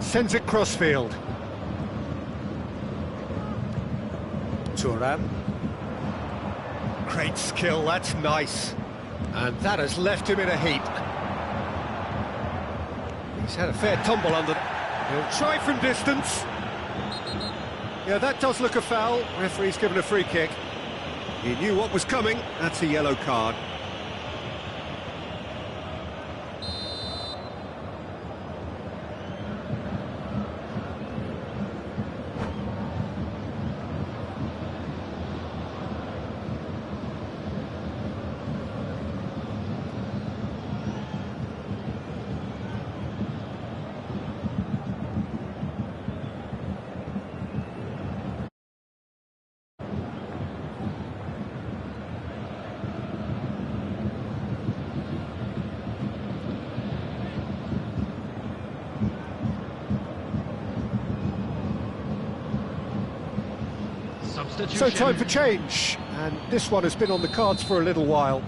Sends it crossfield. Thuram. Great skill, that's nice. And that has left him in a heap. He's had a fair tumble under. He'll try from distance. Yeah, that does look a foul. Referee's given a free kick. He knew what was coming. That's a yellow card. So time for change, and this one has been on the cards for a little while.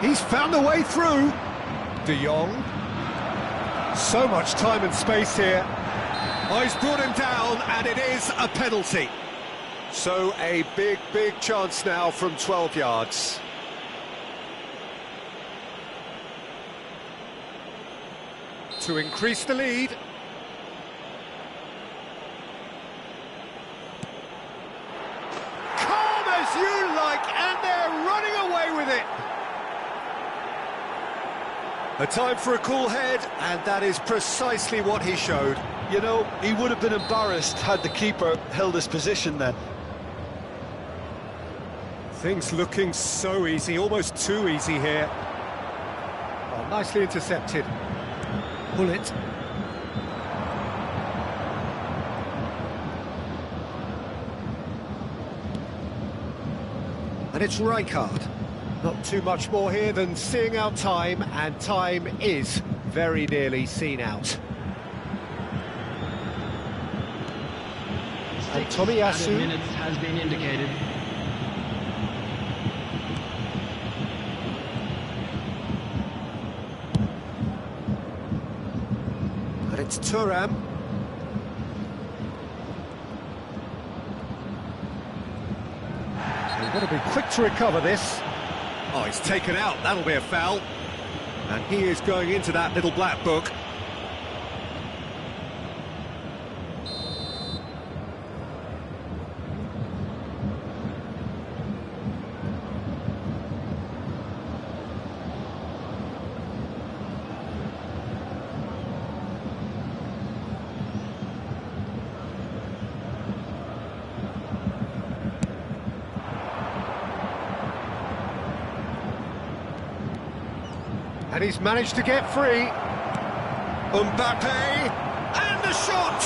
He's found a way through. De Jong. So much time and space here. Oh, he's brought him down, and it is a penalty. So a big chance now from 12 yards. To increase the lead. Calm as you like, and they're running away with it. A time for a cool head, and that is precisely what he showed. You know, he would have been embarrassed had the keeper held his position then. Things looking so easy, almost too easy here. Oh, nicely intercepted. Bullet. And it's Rijkaard. Not too much more here than seeing out time, and time is very nearly seen out. And Tomiyasu minutes has been indicated. And it's Thuram. So you've got to be quick to recover this. Oh, he's taken out, that'll be a foul. And he is going into that little black book. And he's managed to get free. Mbappe, and the shot!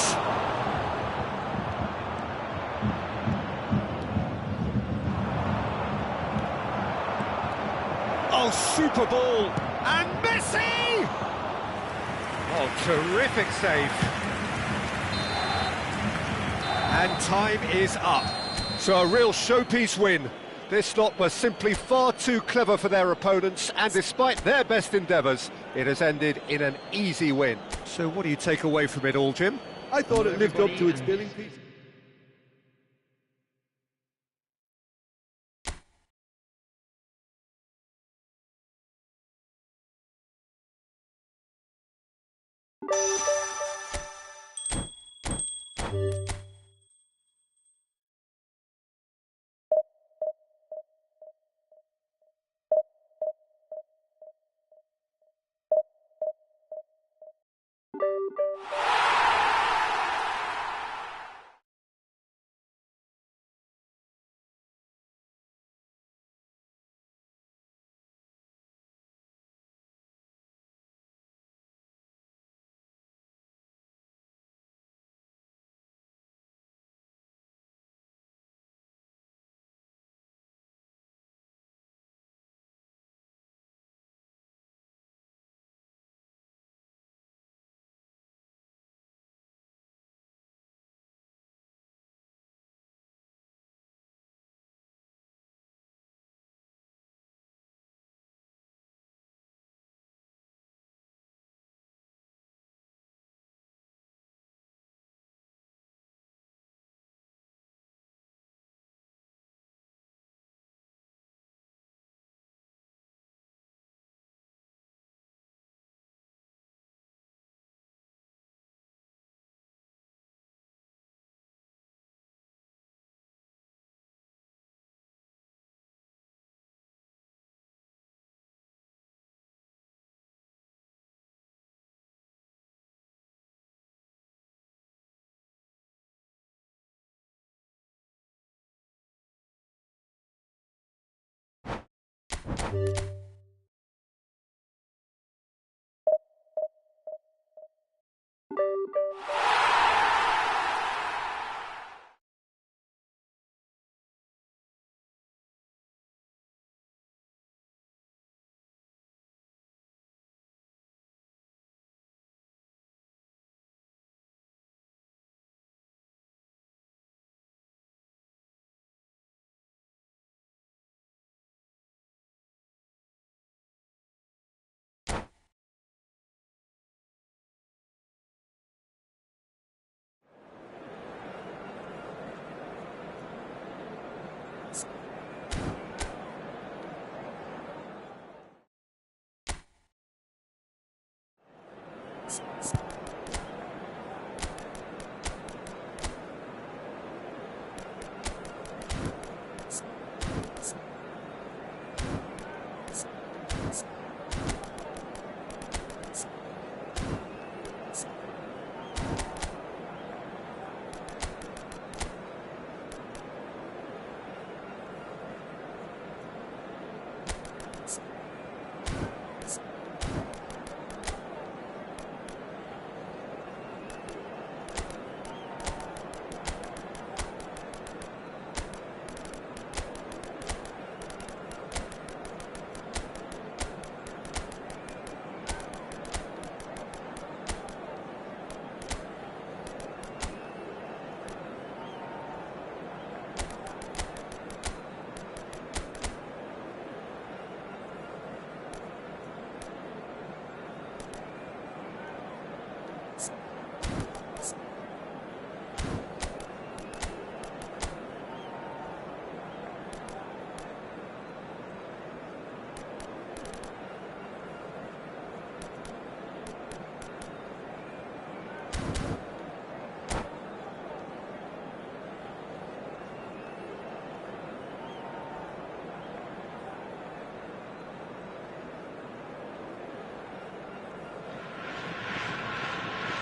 Oh, super ball, and Messi! Oh, terrific save. And time is up. So a real showpiece win. This lot was simply far too clever for their opponents, and despite their best endeavours, it has ended in an easy win. So what do you take away from it all, Jim? I thought it lived up to its billing piece.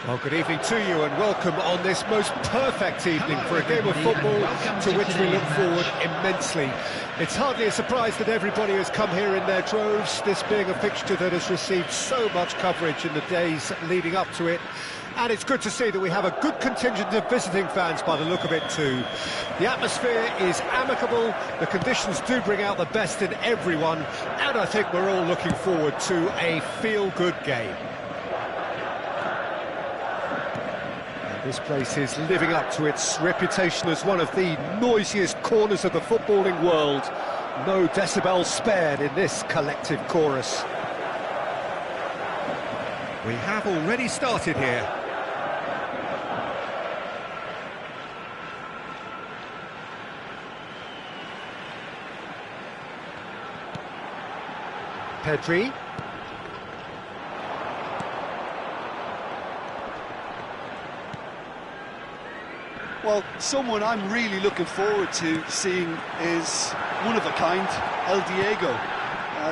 Well, good evening to you and welcome on this most perfect evening for a game of football to which we look forward immensely. It's hardly a surprise that everybody has come here in their droves, this being a fixture that has received so much coverage in the days leading up to it. And it's good to see that we have a good contingent of visiting fans by the look of it too. The atmosphere is amicable, the conditions do bring out the best in everyone, and I think we're all looking forward to a feel-good game. This place is living up to its reputation as one of the noisiest corners of the footballing world. No decibels spared in this collective chorus. We have already started here. Pedri. Well, someone I'm really looking forward to seeing is one of a kind, El Diego.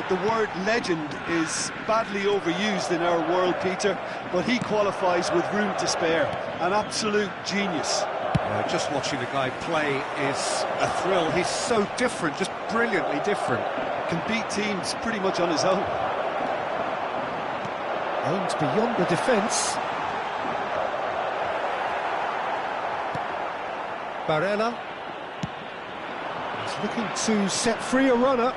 The word legend is badly overused in our world, Peter, but he qualifies with room to spare. An absolute genius. Just watching the guy play is a thrill. He's so different, just brilliantly different. Can beat teams pretty much on his own. Aims beyond the defence. Barella. He's looking to set free a runner.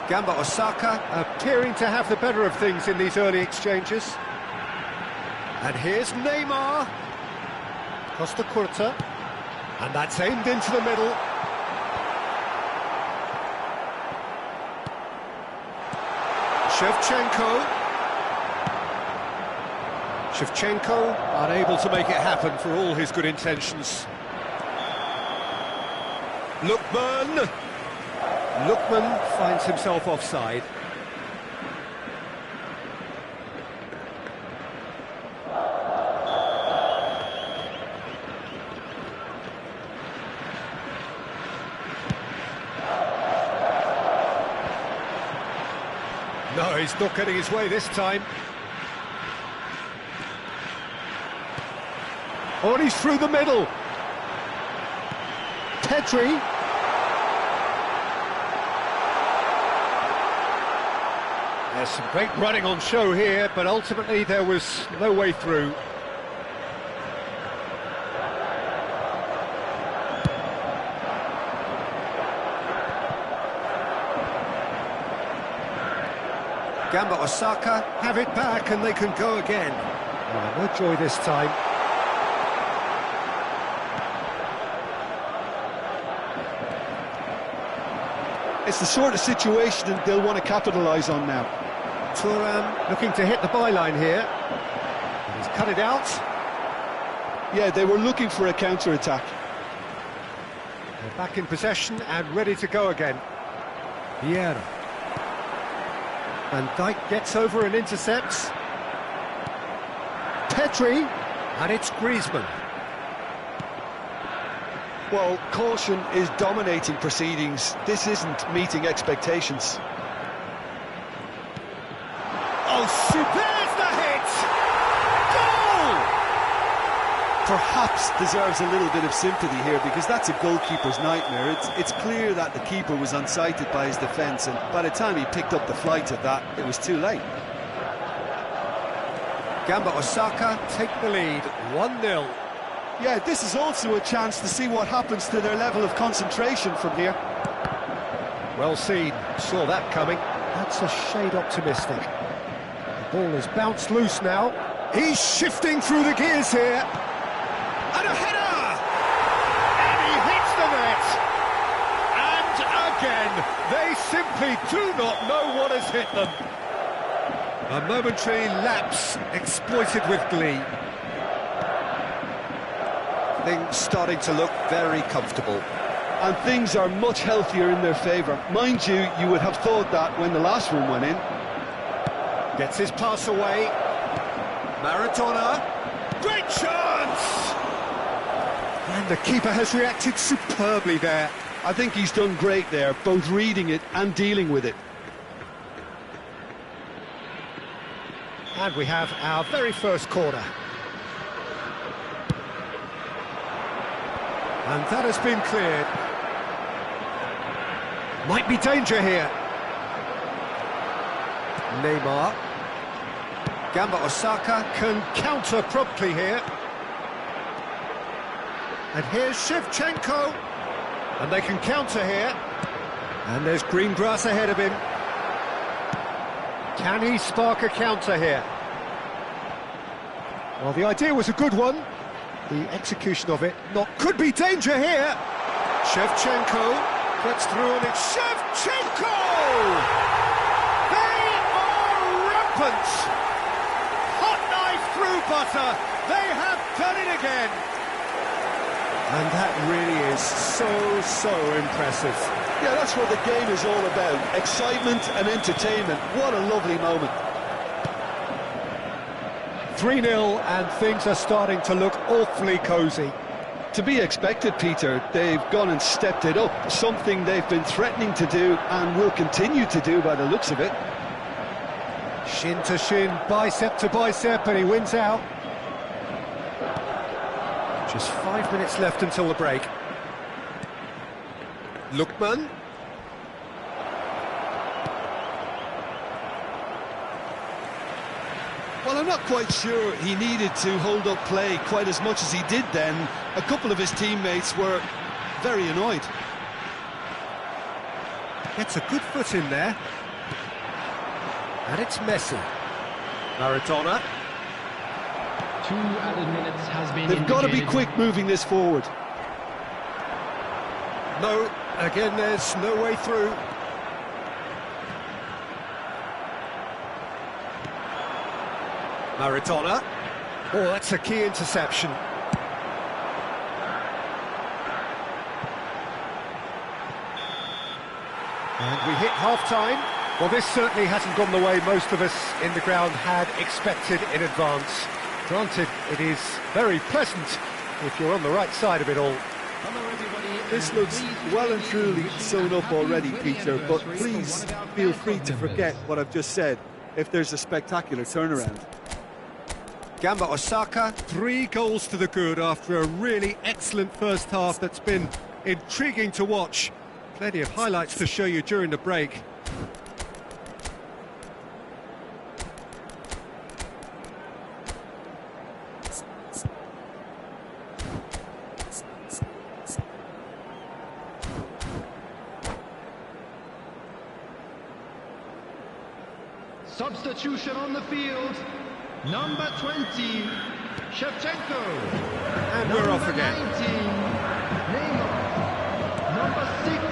Gamba Osaka appearing to have the better of things in these early exchanges. And here's Neymar. Costa Curta. And that's aimed into the middle. Shevchenko unable to make it happen for all his good intentions. Lookman finds himself offside. No, he's not getting his way this time. Oh, and he's through the middle. There's some great running on show here, but ultimately there was no way through. Gamba Osaka have it back and they can go again. Oh, no joy this time. It's the sort of situation that they'll want to capitalise on now. Thuram looking to hit the byline here. He's cut it out. Yeah, they were looking for a counter-attack. They're back in possession and ready to go again. Vieira. Van Dijk gets over and intercepts. Petri, and it's Griezmann. Well, caution is dominating proceedings. This isn't meeting expectations. Oh, there's the hit! Goal! Perhaps deserves a little bit of sympathy here, because that's a goalkeeper's nightmare. It's clear that the keeper was unsighted by his defence, and by the time he picked up the flight of that, it was too late. Gamba Osaka take the lead, 1-0. Yeah, this is also a chance to see what happens to their level of concentration from here. Well seen, saw that coming. That's a shade optimistic. The ball is bounced loose now. He's shifting through the gears here. And a header! And he hits the net! And again, they simply do not know what has hit them. A momentary lapse exploited with glee. Things starting to look very comfortable. And things are much healthier in their favour. Mind you, you would have thought that when the last one went in. Gets his pass away. Maradona. Great chance! And the keeper has reacted superbly there. I think he's done great there, both reading it and dealing with it. And we have our very first corner. And that has been cleared. Might be danger here. Neymar. Gamba Osaka can counter promptly here. And here's Shevchenko. And they can counter here. And there's green grass ahead of him. Can he spark a counter here? Well, the idea was a good one. The execution of it could be danger here. Shevchenko gets through and it's Shevchenko! They are rampant! Hot knife through butter. They have done it again. And that really is so impressive. Yeah, that's what the game is all about. Excitement and entertainment. What a lovely moment. 3-0 and things are starting to look awfully cosy. To be expected, Peter. They've gone and stepped it up, something they've been threatening to do and will continue to do by the looks of it. Shin to shin, bicep to bicep, and he wins out. Just 5 minutes left until the break. Lookman. Well, I'm not quite sure he needed to hold up play quite as much as he did then. A couple of his teammates were very annoyed. Gets a good foot in there. And it's Messi. Maradona. 2 added minutes has been They've got to be quick moving this forward. No, again there's no way through. Maradona. Oh, that's a key interception. And we hit half-time. Well, this certainly hasn't gone the way most of us in the ground had expected in advance. Granted, it is very pleasant if you're on the right side of it all. This looks well and truly sewn up already, Peter, but please feel free to forget what I've just said if there's a spectacular turnaround. Gamba Osaka, 3 goals to the good after a really excellent first half that's been intriguing to watch. Plenty of highlights to show you during the break. Substitution on the field. Number 20, Shevchenko. And we're off again. 19, Neymar. Number 6,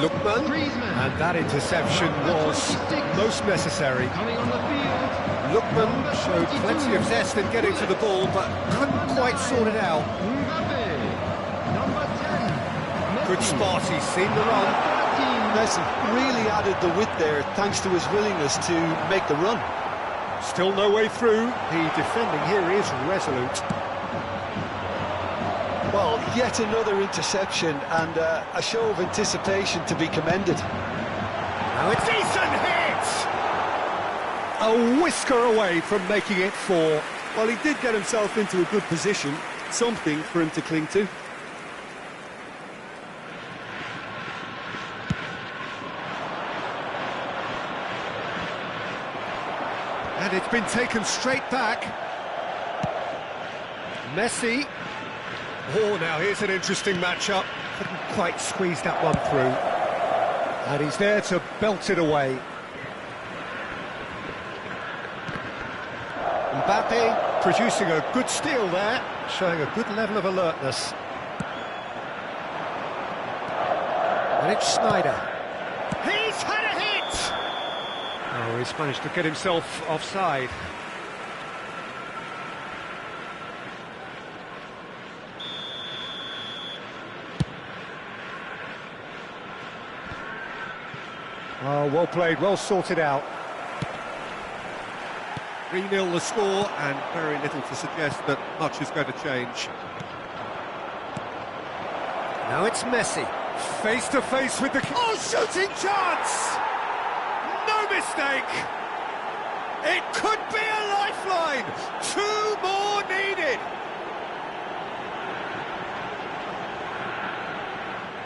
Lookman, Griezmann. and that interception was most necessary. Coming on the field. Lookman showed plenty of zest in getting to the ball, but couldn't quite sort it out. Mbappe. Number 10, Messi. Good spot, he's seen the run. 13, Messi really added the width there thanks to his willingness to make the run. Still no way through. The defending here is resolute. Well, yet another interception and a show of anticipation to be commended. Now it's decent hit! A whisker away from making it 4. Well, he did get himself into a good position, something for him to cling to. And it's been taken straight back. Messi. Oh, now here's an interesting matchup. Couldn't quite squeeze that one through. And he's there to belt it away. Mbappe producing a good steal there, showing a good level of alertness. And it's Schneider. He's had a hit! Oh, he's managed to get himself offside. Oh, well played, well sorted out. 3-0 the score, and very little to suggest that much is going to change. Now it's Messi, face to face with the... Oh, shooting chance! No mistake! It could be a lifeline! 2 more needed!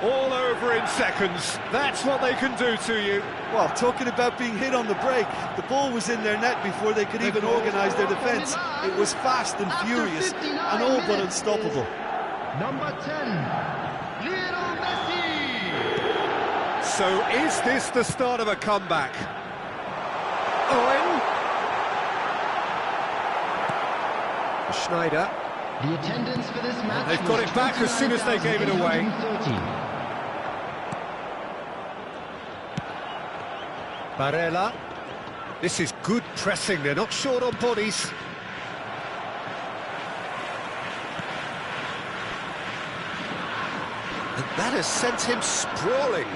All over in seconds. That's what they can do to you. Well, talking about being hit on the break, the ball was in their net before they could even organise their defence. It was fast and furious and all but unstoppable. number 10, Lionel Messi. So is this the start of a comeback? Owen. Schneider. The attendance for this match. They've got it back as soon as they gave it away. 30. Barella. This is good pressing, they're not short on bodies. And that has sent him sprawling.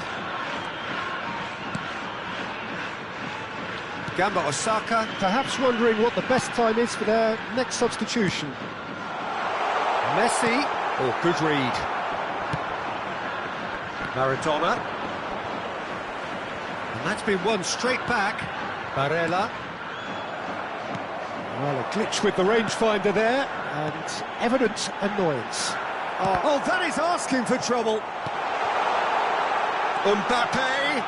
Gamba Osaka, perhaps wondering what the best time is for their next substitution. Messi, oh, good read. Maradona. And that's been won straight back. Barella. Well, a glitch with the rangefinder there, and evident annoyance. Oh, that is asking for trouble. Mbappe.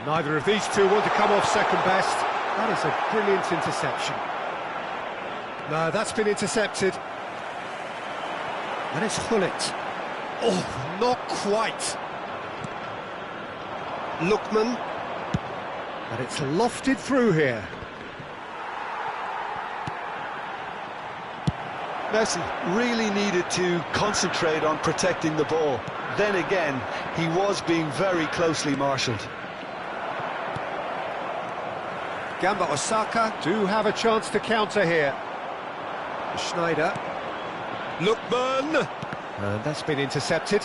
Neither of these two want to come off second best. That is a brilliant interception. No, that's been intercepted. And it's Hullet. Oh, not quite. Lookman. And it's lofted through here. Messi really needed to concentrate on protecting the ball. Then again, he was being very closely marshalled. Gamba Osaka do have a chance to counter here. Schneider. Lookman. And that's been intercepted.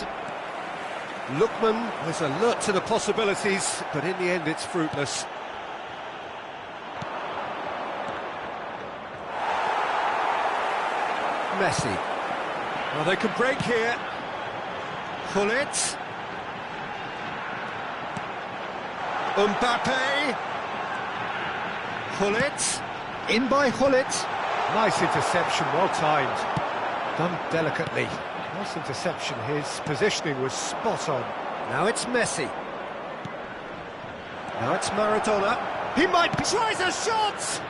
Lookman was alert to the possibilities, but in the end it's fruitless. Messi. Well, they can break here. Hullet. Mbappe. Hullet. In by Hullet. Nice interception, well timed. Done delicately. Nice interception, his positioning was spot on. Now it's Messi. Now it's Maradona. He might... tries a shot!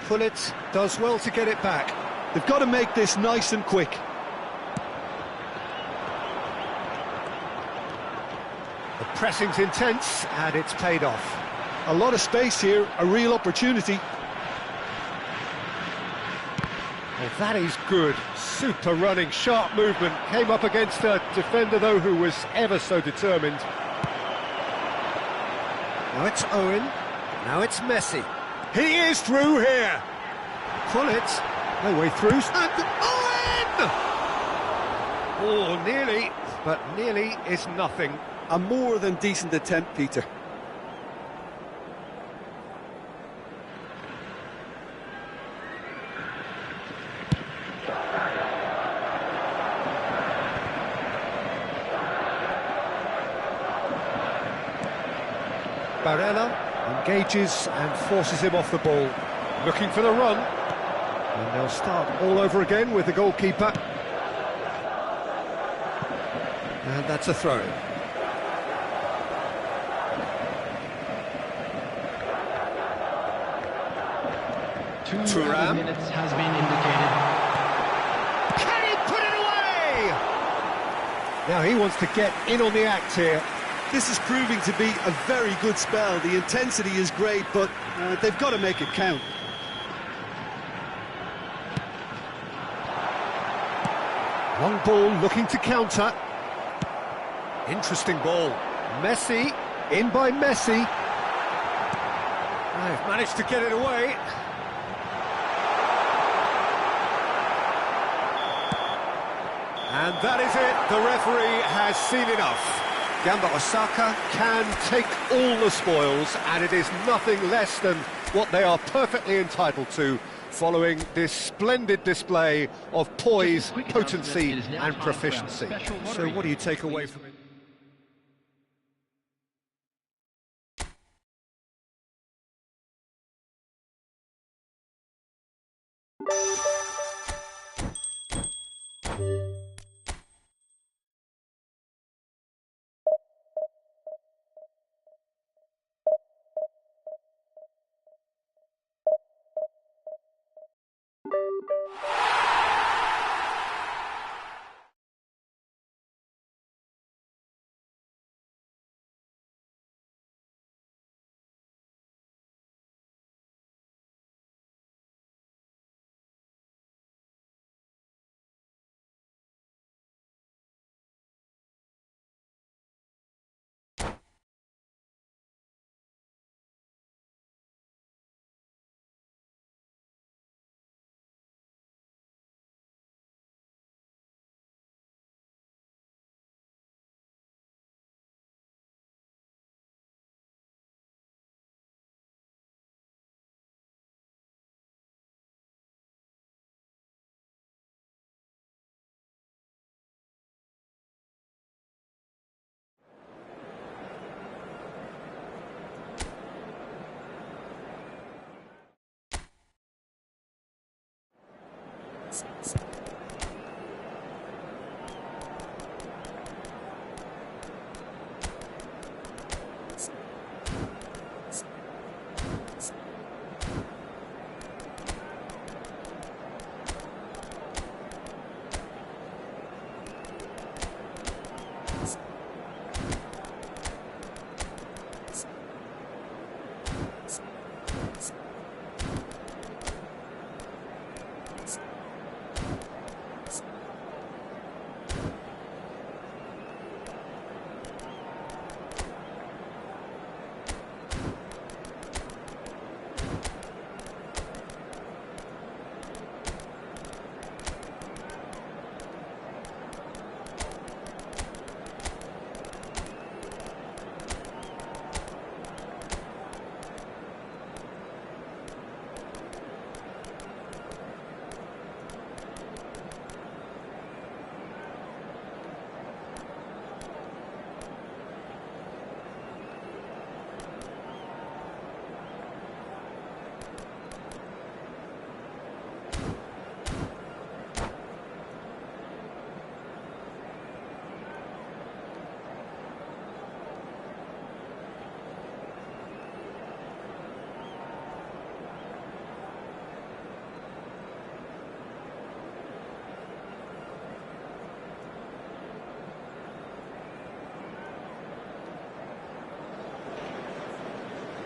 Pullet does well to get it back. They've got to make this nice and quick. The pressing's intense, and it's paid off. A lot of space here, a real opportunity. Well, that is good. Super running, sharp movement. Came up against a defender, though, who was ever so determined. Now it's Owen. Now it's Messi. He is through here. Pullet, no way through. And Owen! Oh, nearly, but nearly is nothing. A more than decent attempt, Peter. Barella engages and forces him off the ball. Looking for the run. And they'll start all over again with the goalkeeper. And that's a throw-in. Two added minutes has been indicated. Can he put it away? Now he wants to get in on the act here. This is proving to be a very good spell. The intensity is great, but they've got to make it count. Long ball looking to counter. Interesting ball. Messi, in by Messi. They've managed to get it away. And that is it. The referee has seen enough. Gamba Osaka can take all the spoils, and it is nothing less than what they are perfectly entitled to, following this splendid display of poise, potency and proficiency. So what do you take away from it?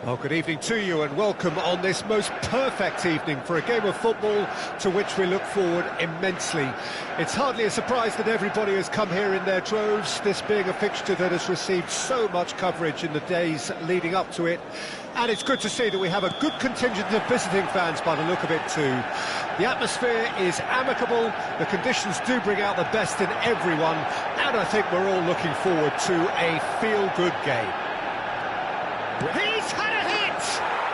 Well, good evening to you and welcome on this most perfect evening for a game of football to which we look forward immensely. It's hardly a surprise that everybody has come here in their droves, this being a fixture that has received so much coverage in the days leading up to it. And it's good to see that we have a good contingent of visiting fans by the look of it too. The atmosphere is amicable, the conditions do bring out the best in everyone, and I think we're all looking forward to a feel-good game. He's had a hit!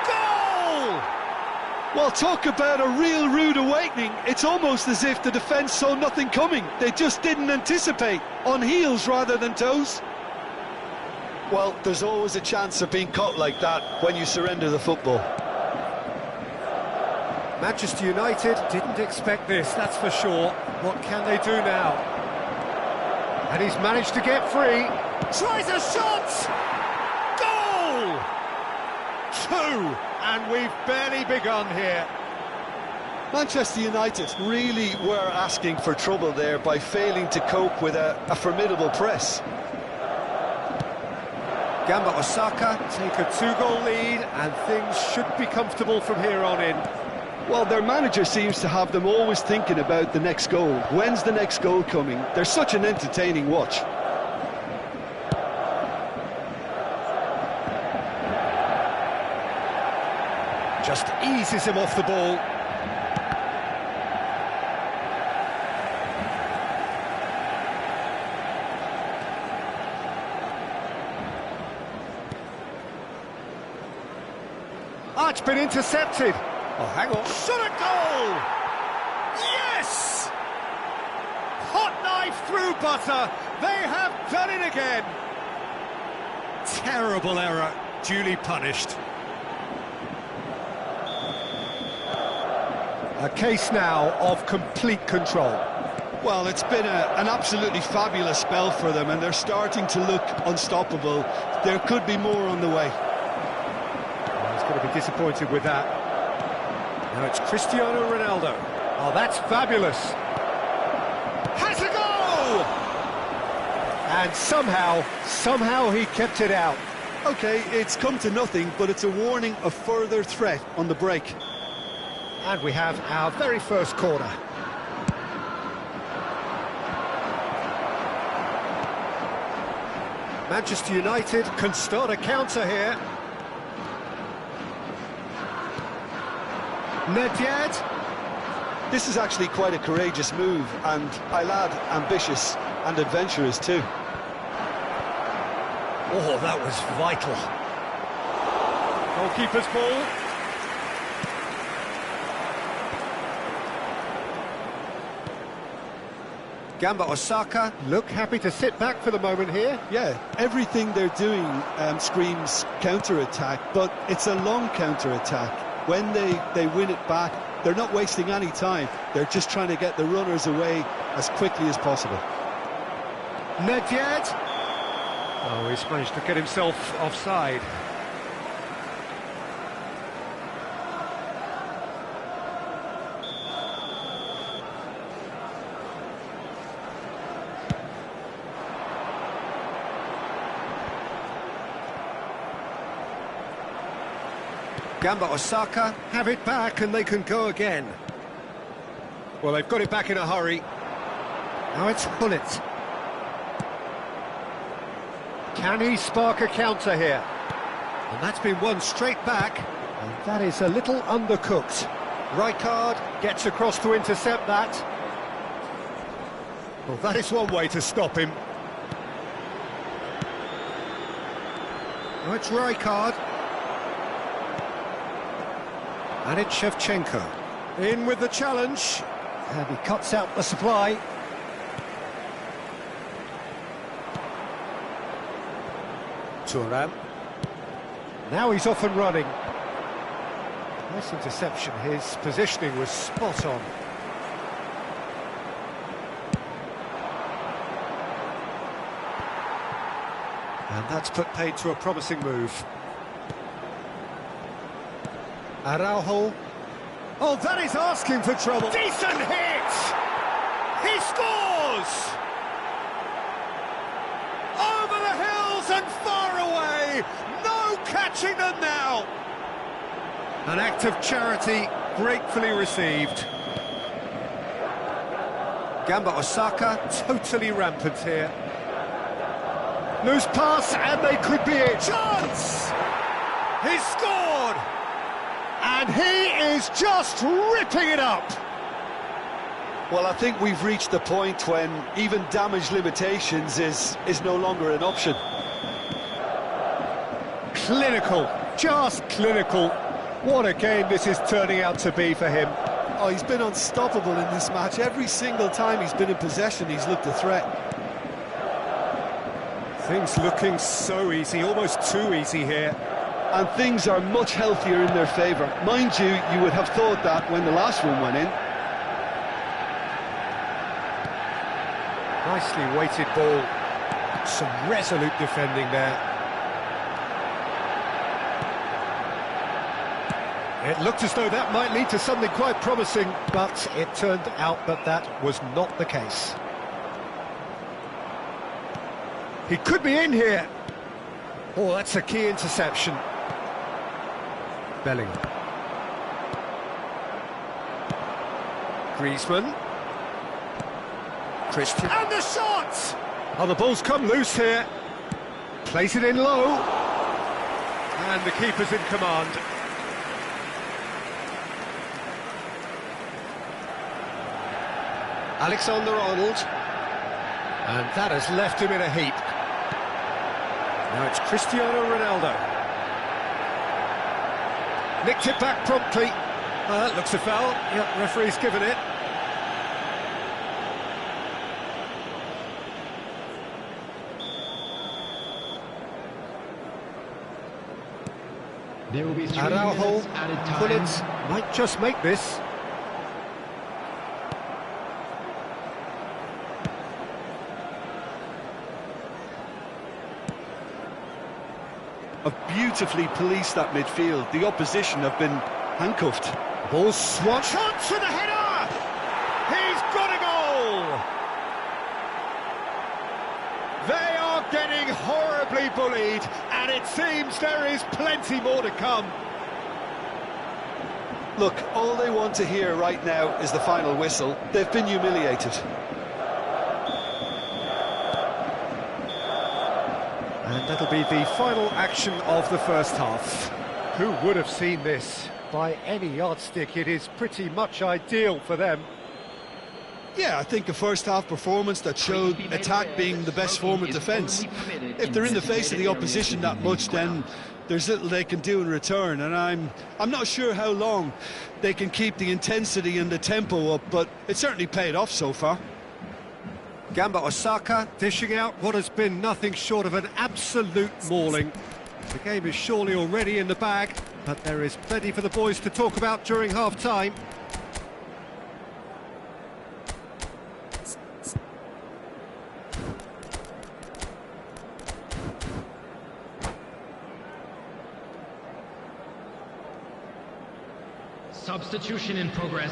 Goal! Well, talk about a real rude awakening. It's almost as if the defence saw nothing coming. They just didn't anticipate. On heels rather than toes. Well, there's always a chance of being caught like that when you surrender the football. Manchester United didn't expect this, that's for sure. What can they do now? And he's managed to get free. Tries a shot! Goal! 2, and we've barely begun here. Manchester United really were asking for trouble there by failing to cope with a formidable press. Gamba Osaka take a 2-goal lead, and things should be comfortable from here on in. Well, their manager seems to have them always thinking about the next goal. When's the next goal coming? They're such an entertaining watch. Just eases him off the ball. Ah, it's been intercepted. Oh, hang on. Shot a goal! Yes! Hot knife through butter. They have done it again. Terrible error, duly punished. A case now of complete control. Well, it's been an absolutely fabulous spell for them, and they're starting to look unstoppable. There could be more on the way. He's going to be disappointed with that. Now it's Cristiano Ronaldo. Oh, that's fabulous. Has a goal! And somehow he kept it out. OK, it's come to nothing, but it's a warning of further threat on the break. And we have our very first corner. Manchester United can start a counter here. Nedved. This is actually quite a courageous move, and I'll add ambitious and adventurous too. Oh, that was vital. Goalkeeper's ball. Gamba Osaka look happy to sit back for the moment here. Yeah, everything they're doing screams counter-attack, but it's a long counter-attack. When they win it back, they're not wasting any time. They're just trying to get the runners away as quickly as possible. Nedved. Oh, he's managed to get himself offside. Gamba Osaka have it back and they can go again. Well, they've got it back in a hurry. Now it's Hullet. Can he spark a counter here? And that's been won straight back. And that is a little undercooked. Rijkaard gets across to intercept that. Well, that is one way to stop him. Now it's Rijkaard. And it's Shevchenko. In with the challenge. And he cuts out the supply. Thuram. Now he's off and running. Nice interception. His positioning was spot on. And that's put paid to a promising move. Araujo. Oh, that is asking for trouble. Decent hit! He scores! Over the hills and far away! No catching them now! An act of charity gratefully received. Gamba Osaka totally rampant here. Loose pass, and they could be it. Chance! He's scored! And he is just ripping it up! Well, I think we've reached the point when even damage limitations is no longer an option. Clinical, just clinical. What a game this is turning out to be for him. Oh, he's been unstoppable in this match. Every single time he's been in possession, he's looked a threat. Things looking so easy, almost too easy here. And things are much healthier in their favour. Mind you, you would have thought that when the last one went in. Nicely weighted ball. Some resolute defending there. It looked as though that might lead to something quite promising, but it turned out that that was not the case. He could be in here. Oh, that's a key interception. Bellingham. Griezmann. Christian. And the shot! Oh, the ball's come loose here. Plays it in low. And the keeper's in command. Alexander-Arnold. And that has left him in a heap. Now it's Cristiano Ronaldo. Nicked it back promptly. That looks a foul. Yep, referee's given it. There will be 3 Araujo, minutes added time. Pullins might just make this. Have beautifully policed that midfield. The opposition have been handcuffed. Ball swat. Shot to the header! He's got a goal! They are getting horribly bullied, and it seems there is plenty more to come. Look, all they want to hear right now is the final whistle. They've been humiliated. And that'll be the final action of the first half. Who would have seen this? By any yardstick, it is pretty much ideal for them. Yeah, I think a first-half performance that showed attack being the best form of defence. If they're in the face of the opposition that much, then there's little they can do in return, and I'm not sure how long they can keep the intensity and the tempo up, but it certainly paid off so far. Gamba Osaka dishing out what has been nothing short of an absolute mauling. The game is surely already in the bag, but there is plenty for the boys to talk about during half-time. Substitution in progress.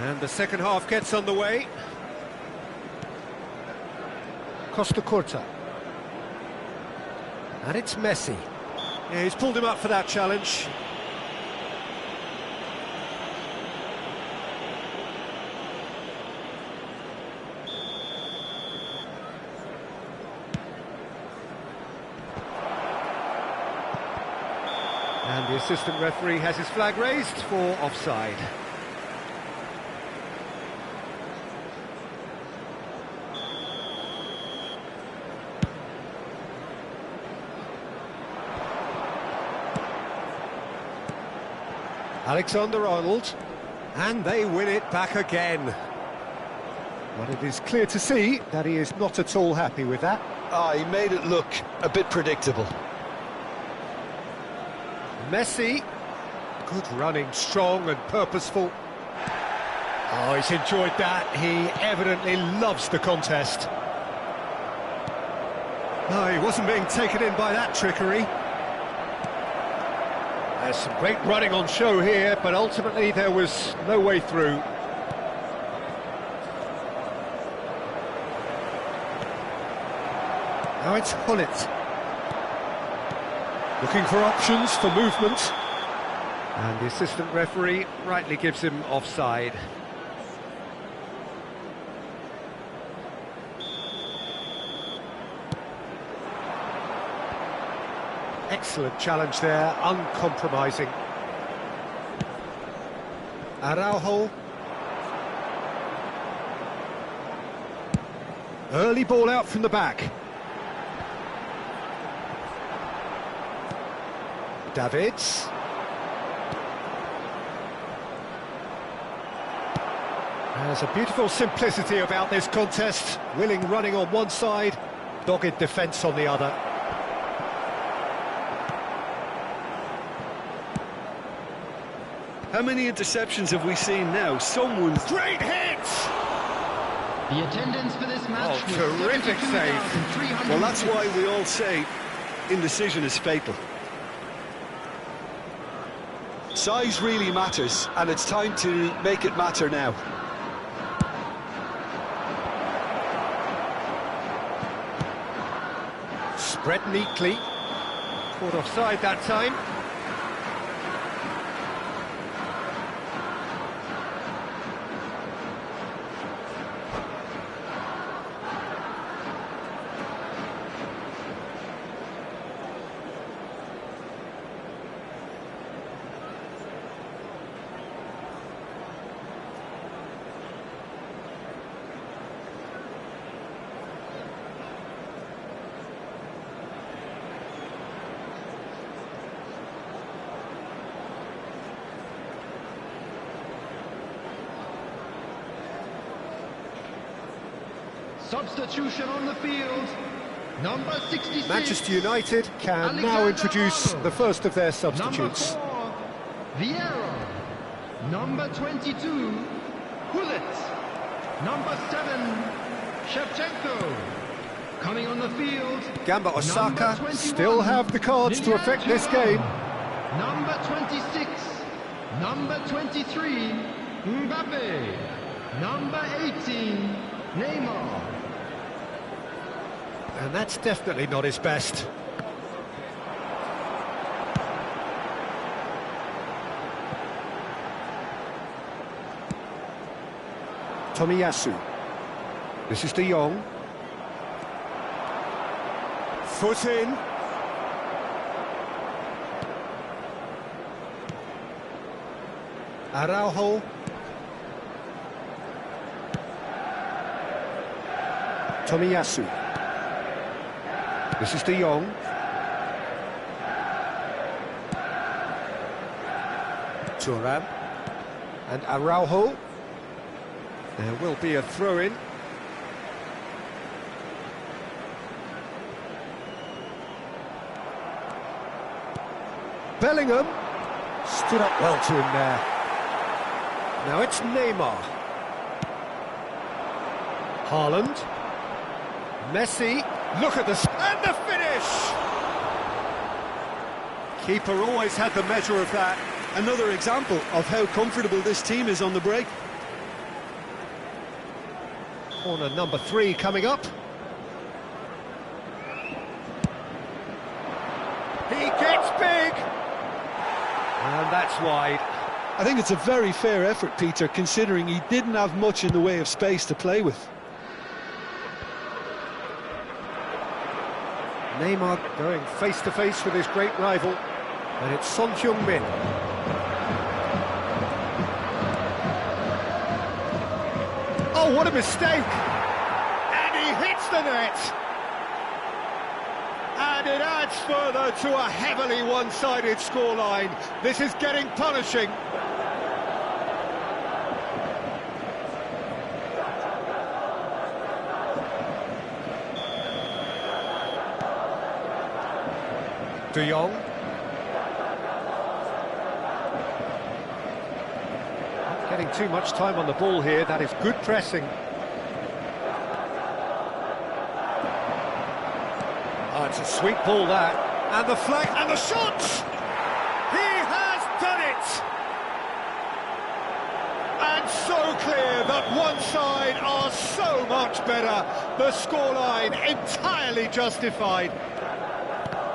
And the second half gets underway. Costa Curta. And it's Messi. Yeah, he's pulled him up for that challenge. And the assistant referee has his flag raised for offside. Alexander-Arnold, and they win it back again. But it is clear to see that he is not at all happy with that. He made it look a bit predictable. Messi, good running, strong and purposeful. Oh, he's enjoyed that. He evidently loves the contest. No, he wasn't being taken in by that trickery. There's some great running on show here, but ultimately there was no way through. Now it's Hullet. Looking for options for movement. And the assistant referee rightly gives him offside. Excellent challenge there, uncompromising. Araujo. Early ball out from the back. Davids. There's a beautiful simplicity about this contest. Willing running on one side, dogged defence on the other. How many interceptions have we seen now? Someone's... Great hit! The attendance for this match was terrific save. 72,300. Well, that's why we all say indecision is fatal. Size really matters, and it's time to make it matter now. Spread neatly. Caught offside that time. Substitution on the field. Number 66. Manchester United can now introduce the first of their substitutes. Number 4, Vieira. Number 22, Hullet. Number 7, Shevchenko. Coming on the field. Gamba Osaka still have the cards to affect this game. Number 26, number 23, Mbappe. Number 18, Neymar. And that's definitely not his best. Tomiyasu. This is De Jong. Foot in. Araujo. Tomiyasu. This is De Jong. Thuram. And Araujo. There will be a throw-in. Bellingham. Stood up well to him there. Now it's Neymar. Haaland. Messi. Look at this, and the finish! Keeper always had the measure of that. Another example of how comfortable this team is on the break. Corner number 3 coming up. He gets big! And that's wide. I think it's a very fair effort, Peter, considering he didn't have much in the way of space to play with. Neymar going face-to-face with his great rival, and it's Son Heung-min. Oh, what a mistake! And he hits the net! And it adds further to a heavily one-sided scoreline. This is getting punishing. De Jong. Not getting too much time on the ball here, that is good pressing. Oh, it's a sweet ball that. And the flag, and the shot! He has done it! And It's so clear that one side are so much better. The scoreline entirely justified.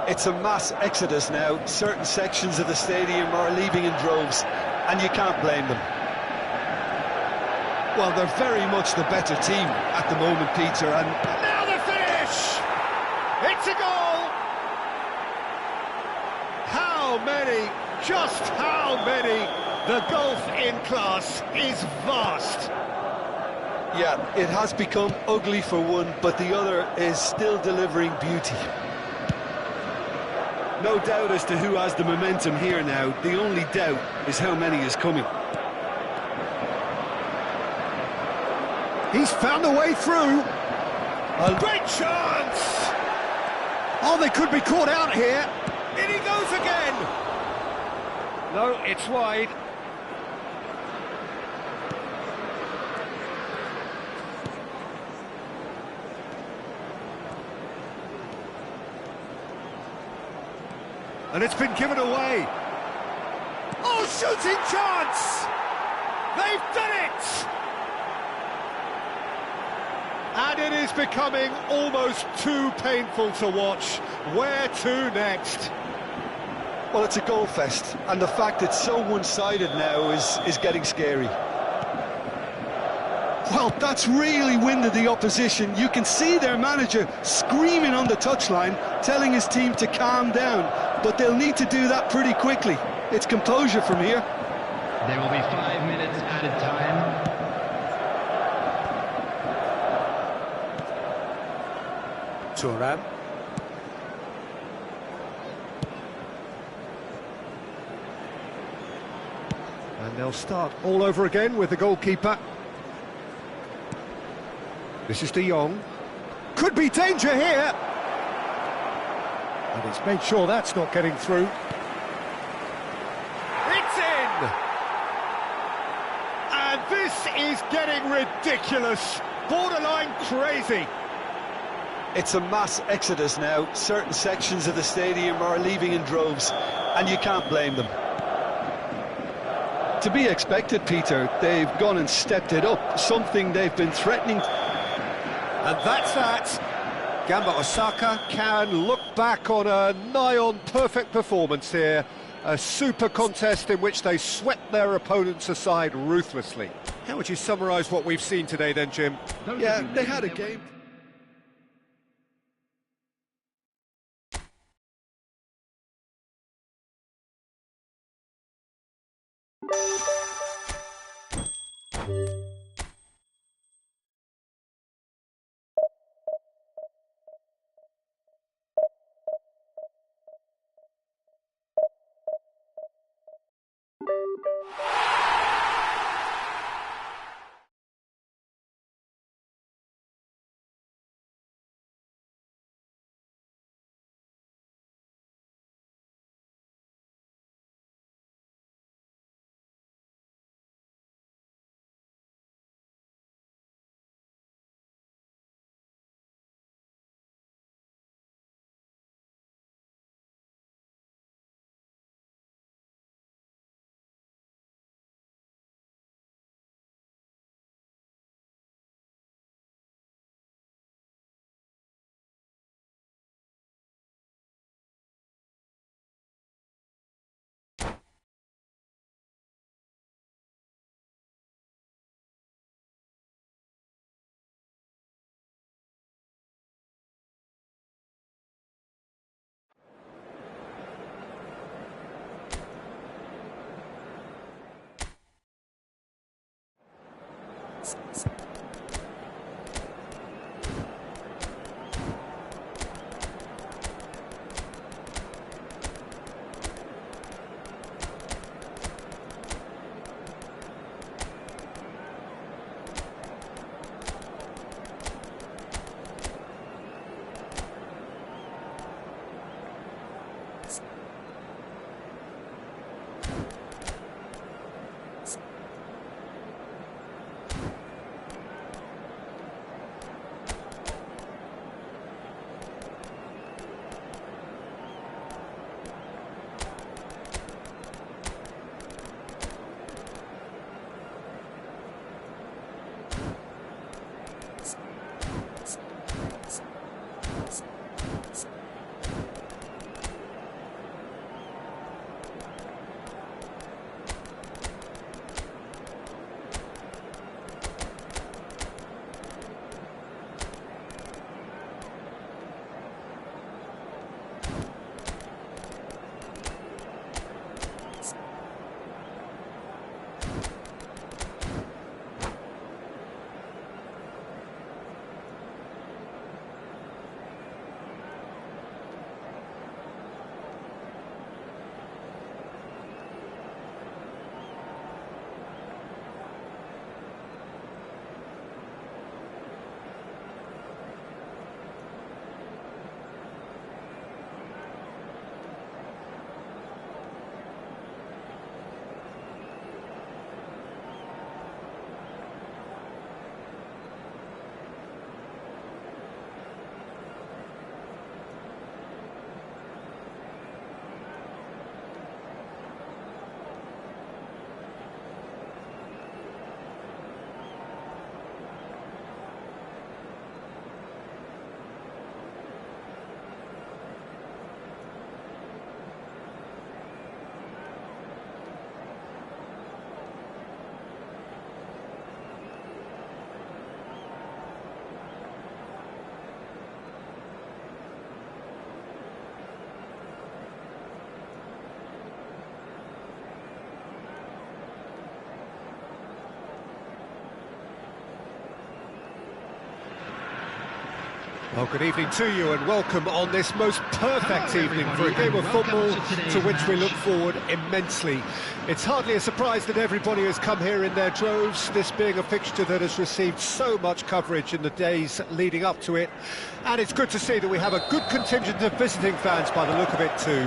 It's a mass exodus now. Certain sections of the stadium are leaving in droves, and you can't blame them. Well, they're very much the better team at the moment, Peter, and Now the finish! It's a goal! How many, just how many? The gulf in class is vast. yeah, it has become ugly for one, but the other is still delivering beauty. No doubt as to who has the momentum here now. The only doubt is how many is coming. He's found a way through. A great chance! Oh, they could be caught out here. In he goes again. No, it's wide. And it's been given away. Oh, shooting chance! They've done it! And it is becoming almost too painful to watch. Where to next? Well, it's a goal fest, and the fact it's so one-sided now is getting scary. Well, that's really winded the opposition. You can see their manager screaming on the touchline, telling his team to calm down, but they'll need to do that pretty quickly. It's composure from here. There will be 5 minutes added time. Turan. And they'll start all over again with the goalkeeper. This is De Jong. Could be danger here. And he's made sure that's not getting through. It's in! And this is getting ridiculous. Borderline crazy. It's a mass exodus now. Certain sections of the stadium are leaving in droves, and you can't blame them. To be expected, Peter. They've gone and stepped it up, something they've been threatening. And that's that. Gamba Osaka can look back on a nigh-on perfect performance here. A super contest in which they swept their opponents aside ruthlessly. How would you summarise what we've seen today then, Jim? Yeah, they had a game. Well, good evening to you and welcome on this most perfect evening for a game of football to which we look forward immensely. It's hardly a surprise that everybody has come here in their droves, this being a fixture that has received so much coverage in the days leading up to it. And it's good to see that we have a good contingent of visiting fans by the look of it too.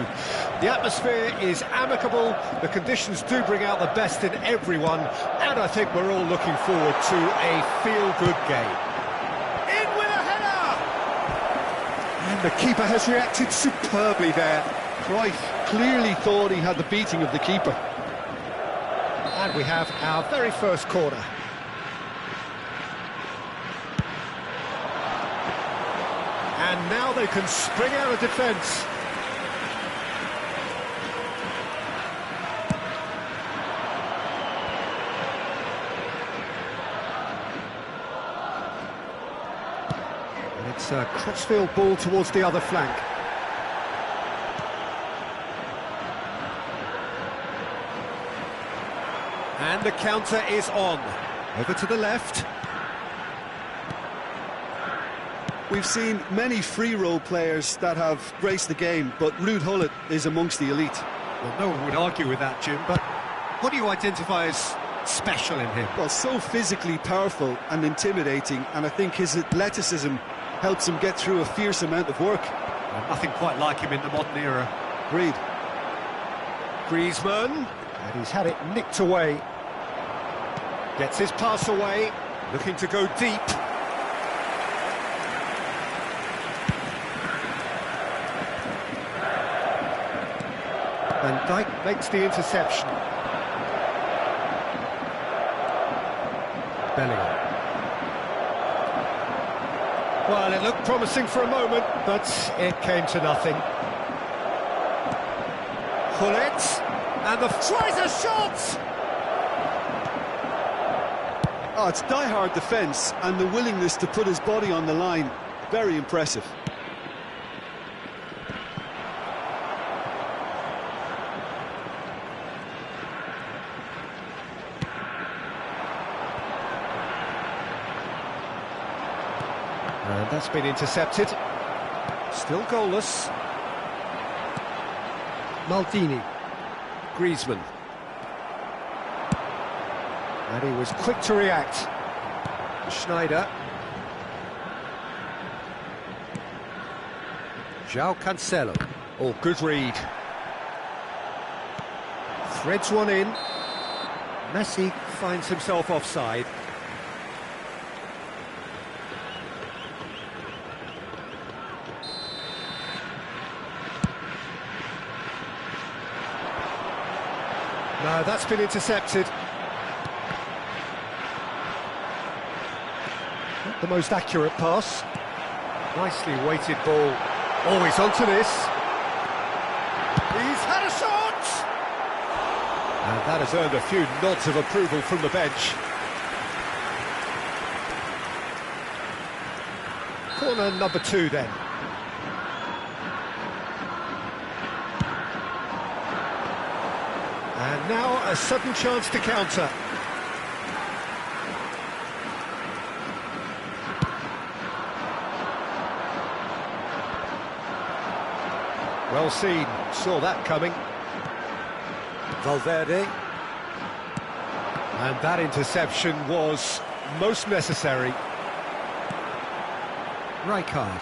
The atmosphere is amicable, the conditions do bring out the best in everyone, and I think we're all looking forward to a feel-good game. And the keeper has reacted superbly there. Cruyff clearly thought he had the beating of the keeper. And we have our very first corner. And now they can spring out of defence. It's a crossfield ball towards the other flank. And the counter is on. Over to the left. We've seen many free role players that have graced the game, but Ruud Gullit is amongst the elite. Well, no one would argue with that, Jim, but what do you identify as special in him? Well, so physically powerful and intimidating, and I think his athleticism helps him get through a fierce amount of work. Well, nothing quite like him in the modern era. Agreed. Griezmann, and he's had it nicked away. Gets his pass away, looking to go deep. Van Dijk makes the interception. Bellingham. Well, it looked promising for a moment, but it came to nothing. Gullit, and the tries a shot! Oh, it's die-hard defence, and the willingness to put his body on the line. Very impressive. And that's been intercepted. Still goalless. Maldini. Griezmann. And he was quick to react. Schneider. João Cancelo. Oh, good read. Threads one in. Messi finds himself offside. No, that's been intercepted. Not the most accurate pass. Nicely weighted ball. Always onto this. He's had a shot! And that has earned a few nods of approval from the bench. Corner number 2 then. And now a sudden chance to counter. Well seen, saw that coming. Valverde. And that interception was most necessary. Rijkaard.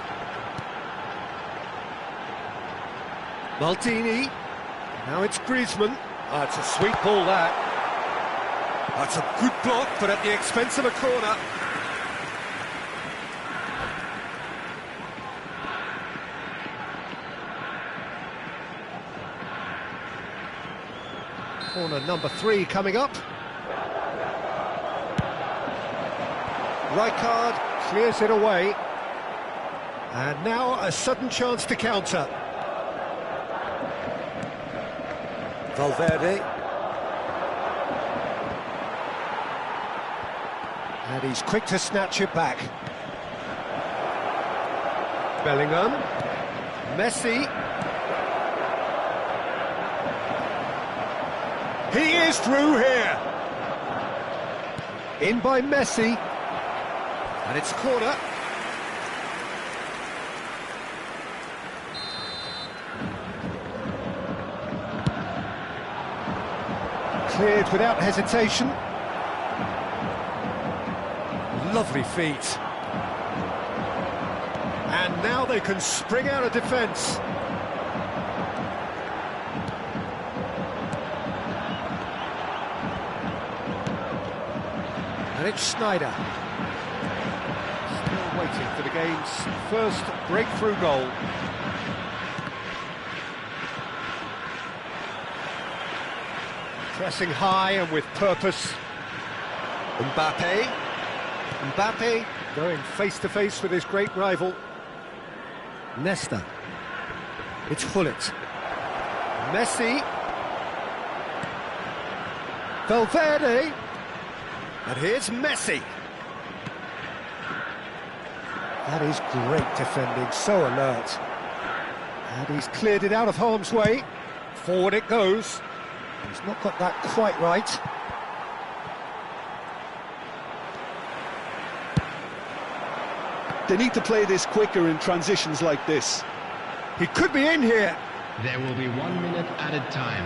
Maldini. Now it's Griezmann. Oh, it's a sweet ball, that. That's a good block, but at the expense of a corner. Corner number 3 coming up. Rijkaard clears it away. And now a sudden chance to counter. Valverde. And he's quick to snatch it back. Bellingham. Messi. He is through here. In by Messi. And it's corner. Cleared without hesitation. Lovely feet. And now they can spring out of defence. And it's Snyder. Still waiting for the game's first breakthrough goal. Pressing high and with purpose. Mbappe going face-to-face with his great rival. Nesta. It's Hullet. Messi. Valverde. And here's Messi. That is great defending, so alert. And he's cleared it out of harm's way. Forward it goes. He's not got that quite right. They need to play this quicker in transitions like this. He could be in here. There will be 1 minute added time.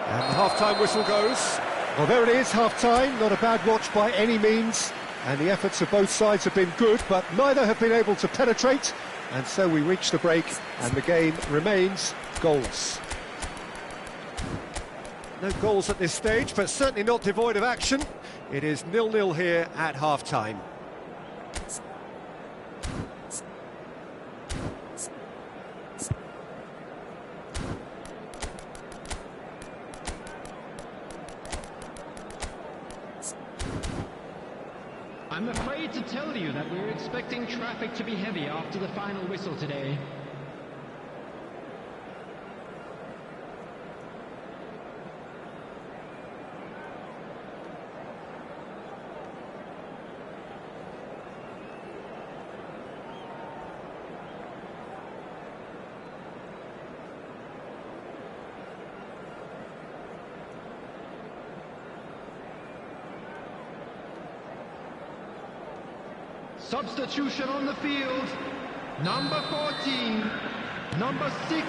And the half-time whistle goes. Well, there it is, half-time. Not a bad watch by any means. And the efforts of both sides have been good, but neither have been able to penetrate. And so we reach the break, and the game remains goalless. No goals at this stage, but certainly not devoid of action. It is 0-0 here at half-time. I'm afraid to tell you that we're expecting traffic to be heavy after the final whistle today. Substitution on the field. Number 14. Number 6.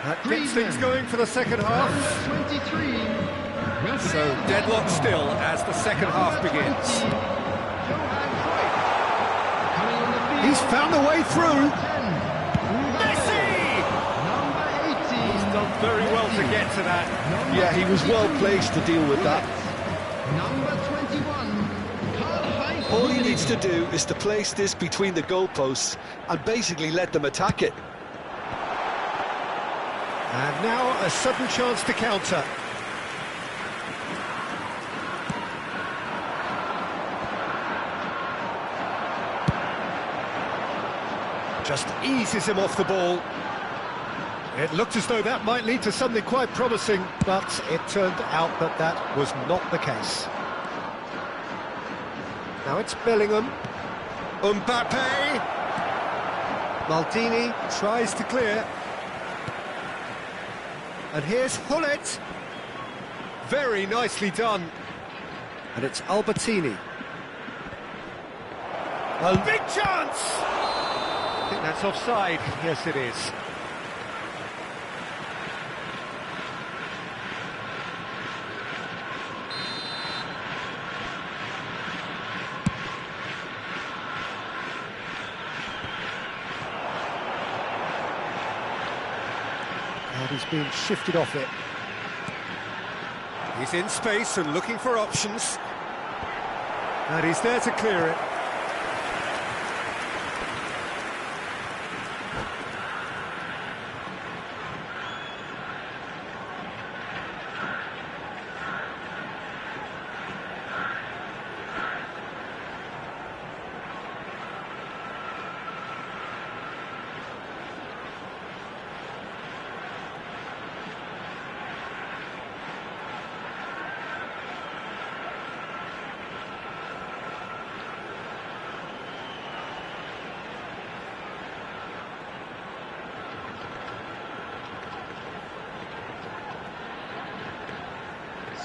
That gets things going for the second half. Number 23. So deadlock still as the second half begins. He's found a way through. Messi! Number 18. He's done very well to get to that. Yeah, he was well placed to deal with that. Number 21. All he needs to do is to place this between the goalposts and basically let them attack it. And now a sudden chance to counter. Just eases him off the ball. It looked as though that might lead to something quite promising, but it turned out that that was not the case. Now it's Bellingham. Mbappe. Maldini tries to clear. And here's Hullet. Very nicely done. And it's Albertini. A big chance! I think that's offside. Yes, it is. And he's being shifted off it. He's in space and looking for options. And he's there to clear it.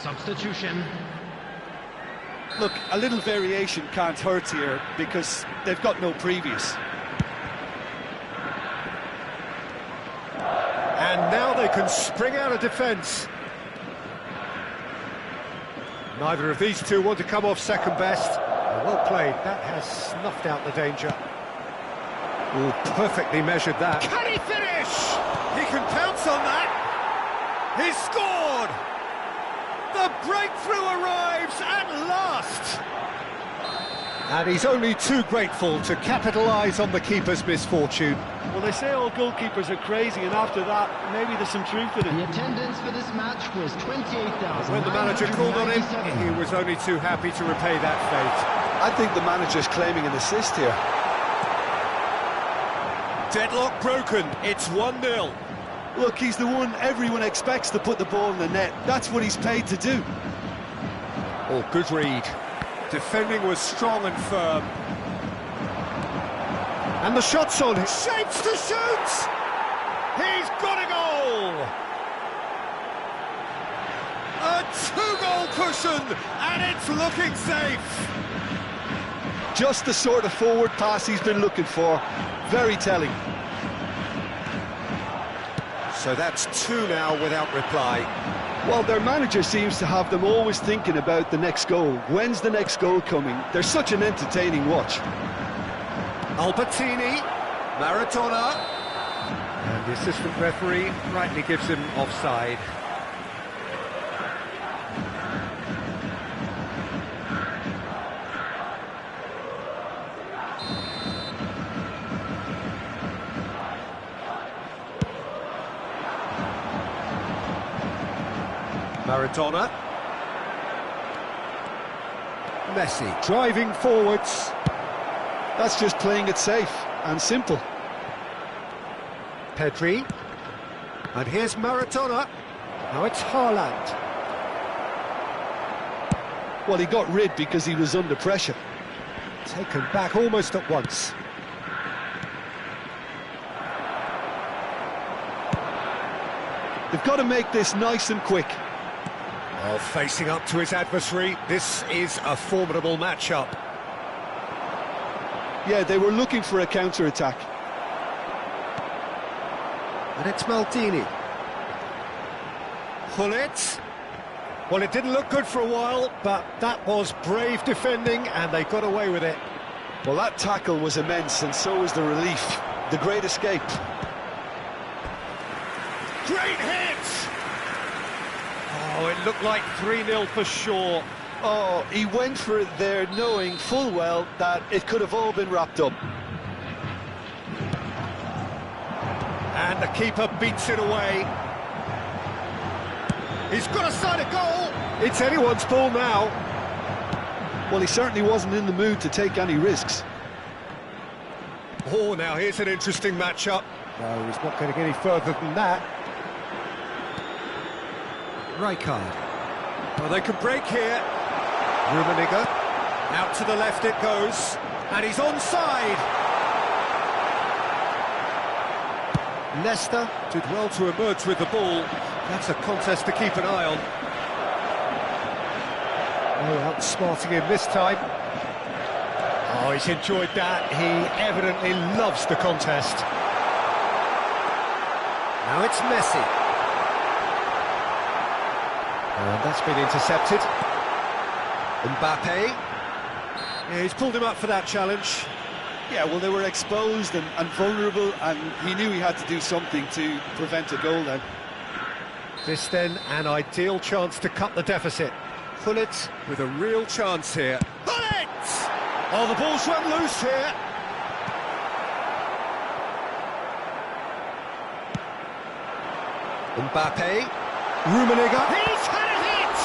Substitution. Look, a little variation can't hurt here because they've got no previous. And now they can spring out of defence. Neither of these two want to come off second best. Well played, that has snuffed out the danger. Oh, perfectly measured that. Can he finish? He can pounce on that. He's scored! The breakthrough arrives at last! And he's only too grateful to capitalise on the keeper's misfortune. Well, they say all goalkeepers are crazy, and after that, maybe there's some truth in it. The attendance for this match was 28,000. When the manager called on him, he was only too happy to repay that fate. I think the manager's claiming an assist here. Deadlock broken, it's 1-0. Look, he's the one everyone expects to put the ball in the net. That's what he's paid to do. Oh, good read. Defending was strong and firm. And the shot's on. Shapes to shoot! He's got a goal! A two-goal cushion, and it's looking safe. Just the sort of forward pass he's been looking for. Very telling. So that's two now without reply. Well, their manager seems to have them always thinking about the next goal. When's the next goal coming? They're such an entertaining watch. Albertini, Maradona, and the assistant referee rightly gives him offside. Maradona. Messi driving forwards. That's just playing it safe and simple. Pedri. And here's Maradona. Now it's Haaland. Well, he got rid because he was under pressure. Taken back almost at once. They've got to make this nice and quick. Well, facing up to his adversary, this is a formidable matchup. Yeah, they were looking for a counter-attack. And it's Maldini. Gullit. Well, it didn't look good for a while, but that was brave defending, and they got away with it. Well, that tackle was immense, and so was the relief. The great escape. Great hit! Oh, it looked like 3-0 for sure. Oh, he went for it there, knowing full well that it could have all been wrapped up. And the keeper beats it away. He's got a side of goal. It's anyone's ball now. Well, he certainly wasn't in the mood to take any risks. Oh, now here's an interesting matchup. No, he's not going to get any further than that. Rijkaard. Well, they can break here. Rummenigge. Out to the left it goes. And he's onside. Leicester did well to emerge with the ball. That's a contest to keep an eye on. Oh, outsmarting him this time. Oh, he's enjoyed that. He evidently loves the contest. Now it's Messi. And that's been intercepted. Mbappe. Yeah, he's pulled him up for that challenge. Yeah, well, they were exposed and vulnerable, and he knew he had to do something to prevent a goal then. This then, an ideal chance to cut the deficit. Gullit with a real chance here. Gullit! Oh, the ball's run loose here. Mbappe. Rummenigge. He's had a hit!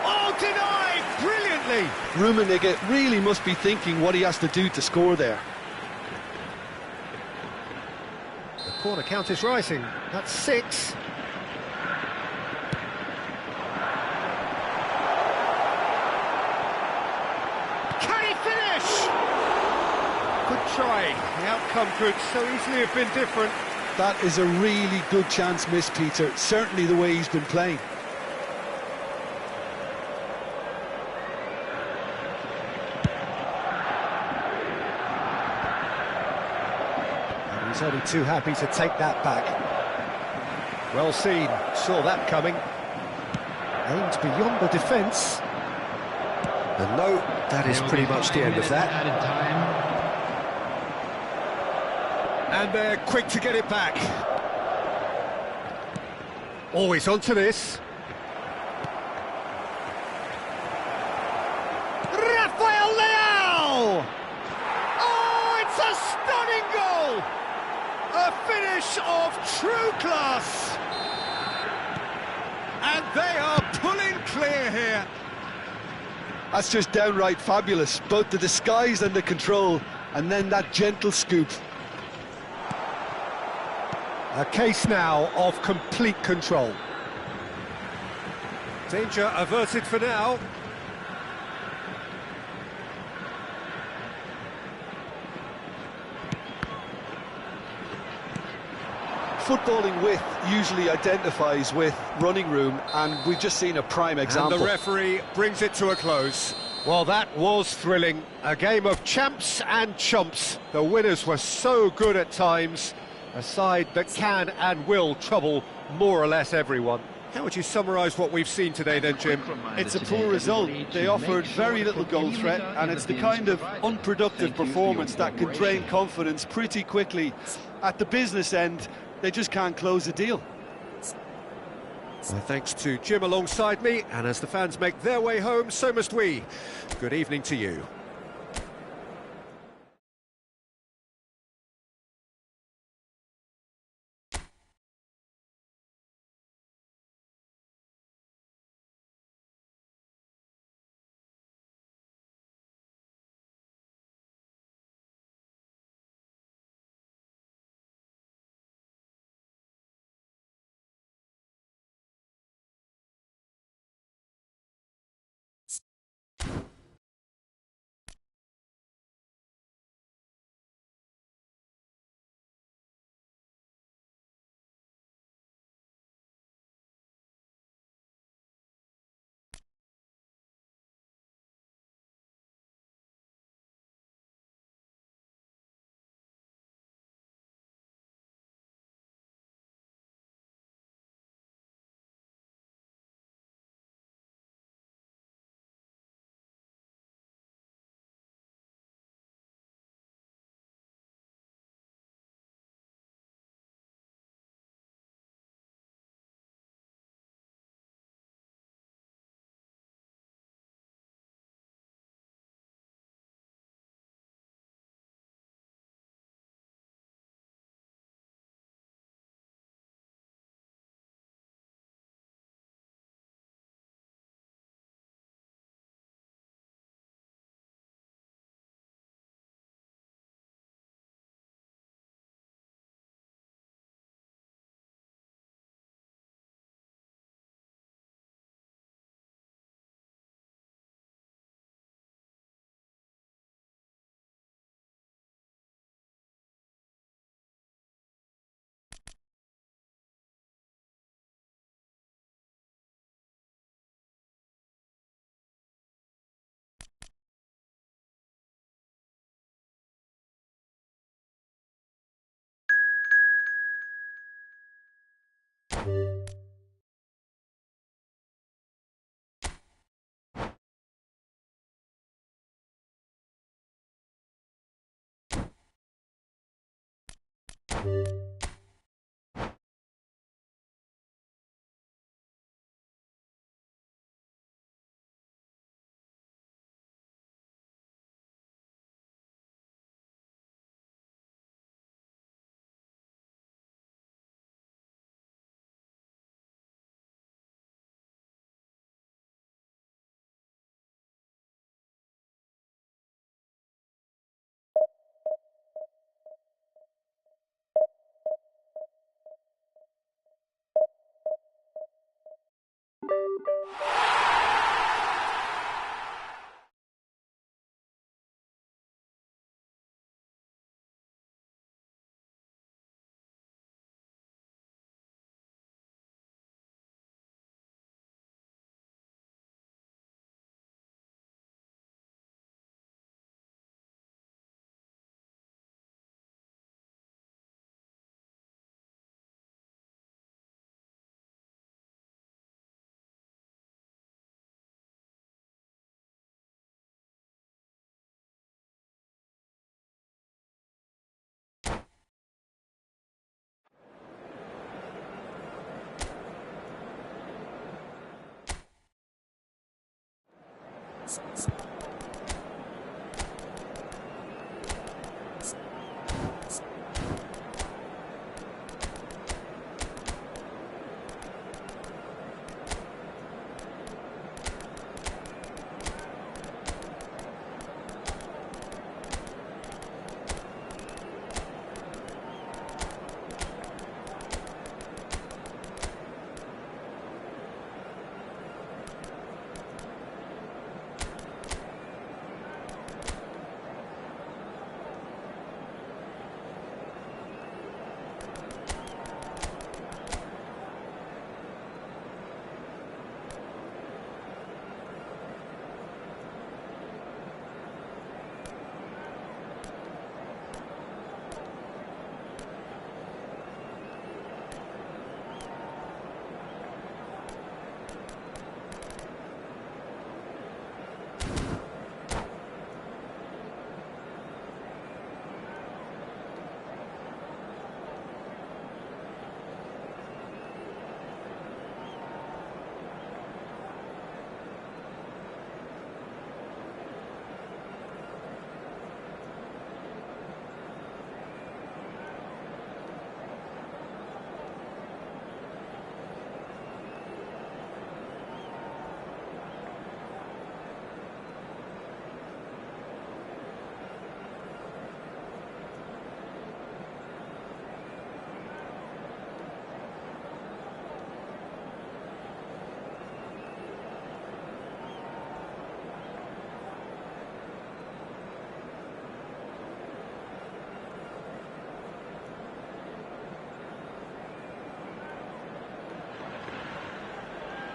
Oh, denied brilliantly! Rummenigge really must be thinking what he has to do to score there. The corner count is rising. That's 6. Can he finish? Good try. The outcome could so easily have been different. That is a really good chance missed, Peter. Certainly the way he's been playing. He's only too happy to take that back. Well seen, saw that coming. Aimed beyond the defence. And no, that is pretty much the end of that. Added time. And they're quick to get it back. Always onto this. Rafael Leao! Oh, it's a stunning goal! A finish of true class. And they are pulling clear here. That's just downright fabulous, both the disguise and the control, and then that gentle scoop. A case now of complete control. Danger averted for now. Footballing width usually identifies with running room, and we've just seen a prime example. And the referee brings it to a close. Well, that was thrilling. A game of champs and chumps. The winners were so good at times. A side that can and will trouble more or less everyone. How would you summarise what we've seen today then, Jim? It's a poor result. They offered very little goal threat, and it's the kind of unproductive performance that can drain confidence pretty quickly. At the business end, they just can't close the deal. My thanks to Jim alongside me, and as the fans make their way home, so must we. Good evening to you.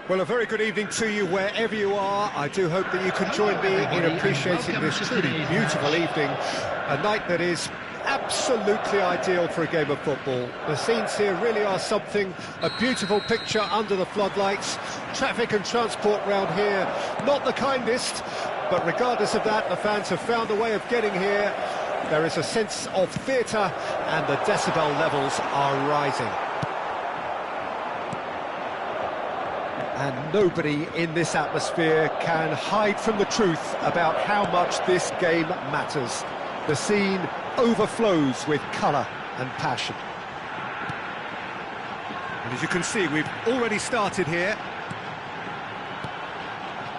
Well, a very good evening to you wherever you are. I do hope that you can join me in appreciating this truly beautiful evening, a night that is absolutely ideal for a game of football. The scenes here really are something, a beautiful picture under the floodlights. Traffic and transport round here, not the kindest, but regardless of that, the fans have found a way of getting here. There is a sense of theatre and the decibel levels are rising. And nobody in this atmosphere can hide from the truth about how much this game matters. The scene overflows with colour and passion. And as you can see, we've already started here.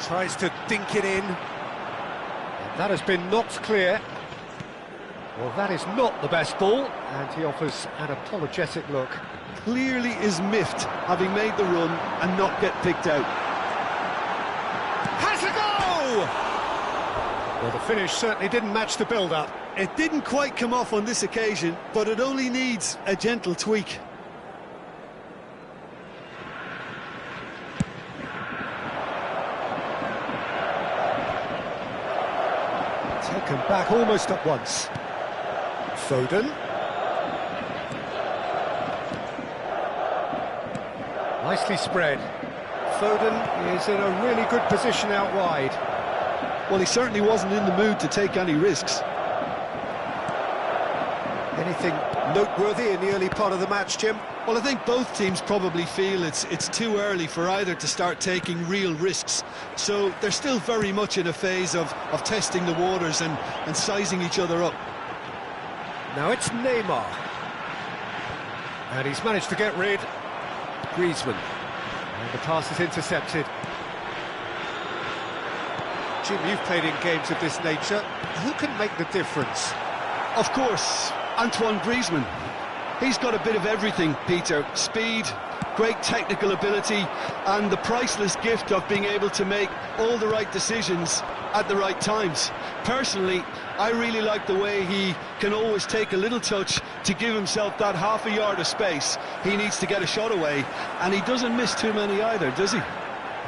Tries to dink it in. That has been knocked clear. Well, that is not the best ball, and he offers an apologetic look. Clearly is miffed, having made the run and not get picked out. Has a go! Well, the finish certainly didn't match the build-up. It didn't quite come off on this occasion, but it only needs a gentle tweak. Taken back almost at once. Foden. Nicely spread. Foden is in a really good position out wide. Well, he certainly wasn't in the mood to take any risks. Anything noteworthy in the early part of the match, Jim? Well, I think both teams probably feel it's too early for either to start taking real risks. So they're still very much in a phase of testing the waters and sizing each other up. Now it's Neymar. And he's managed to get rid. Griezmann. And the pass is intercepted. Jim, you've played in games of this nature. Who can make the difference? Of course, Antoine Griezmann. He's got a bit of everything, Peter. Speed, great technical ability, and the priceless gift of being able to make all the right decisions at the right times. Personally, I really like the way he can always take a little touch to give himself that half a yard of space he needs to get a shot away, and he doesn't miss too many either, does he?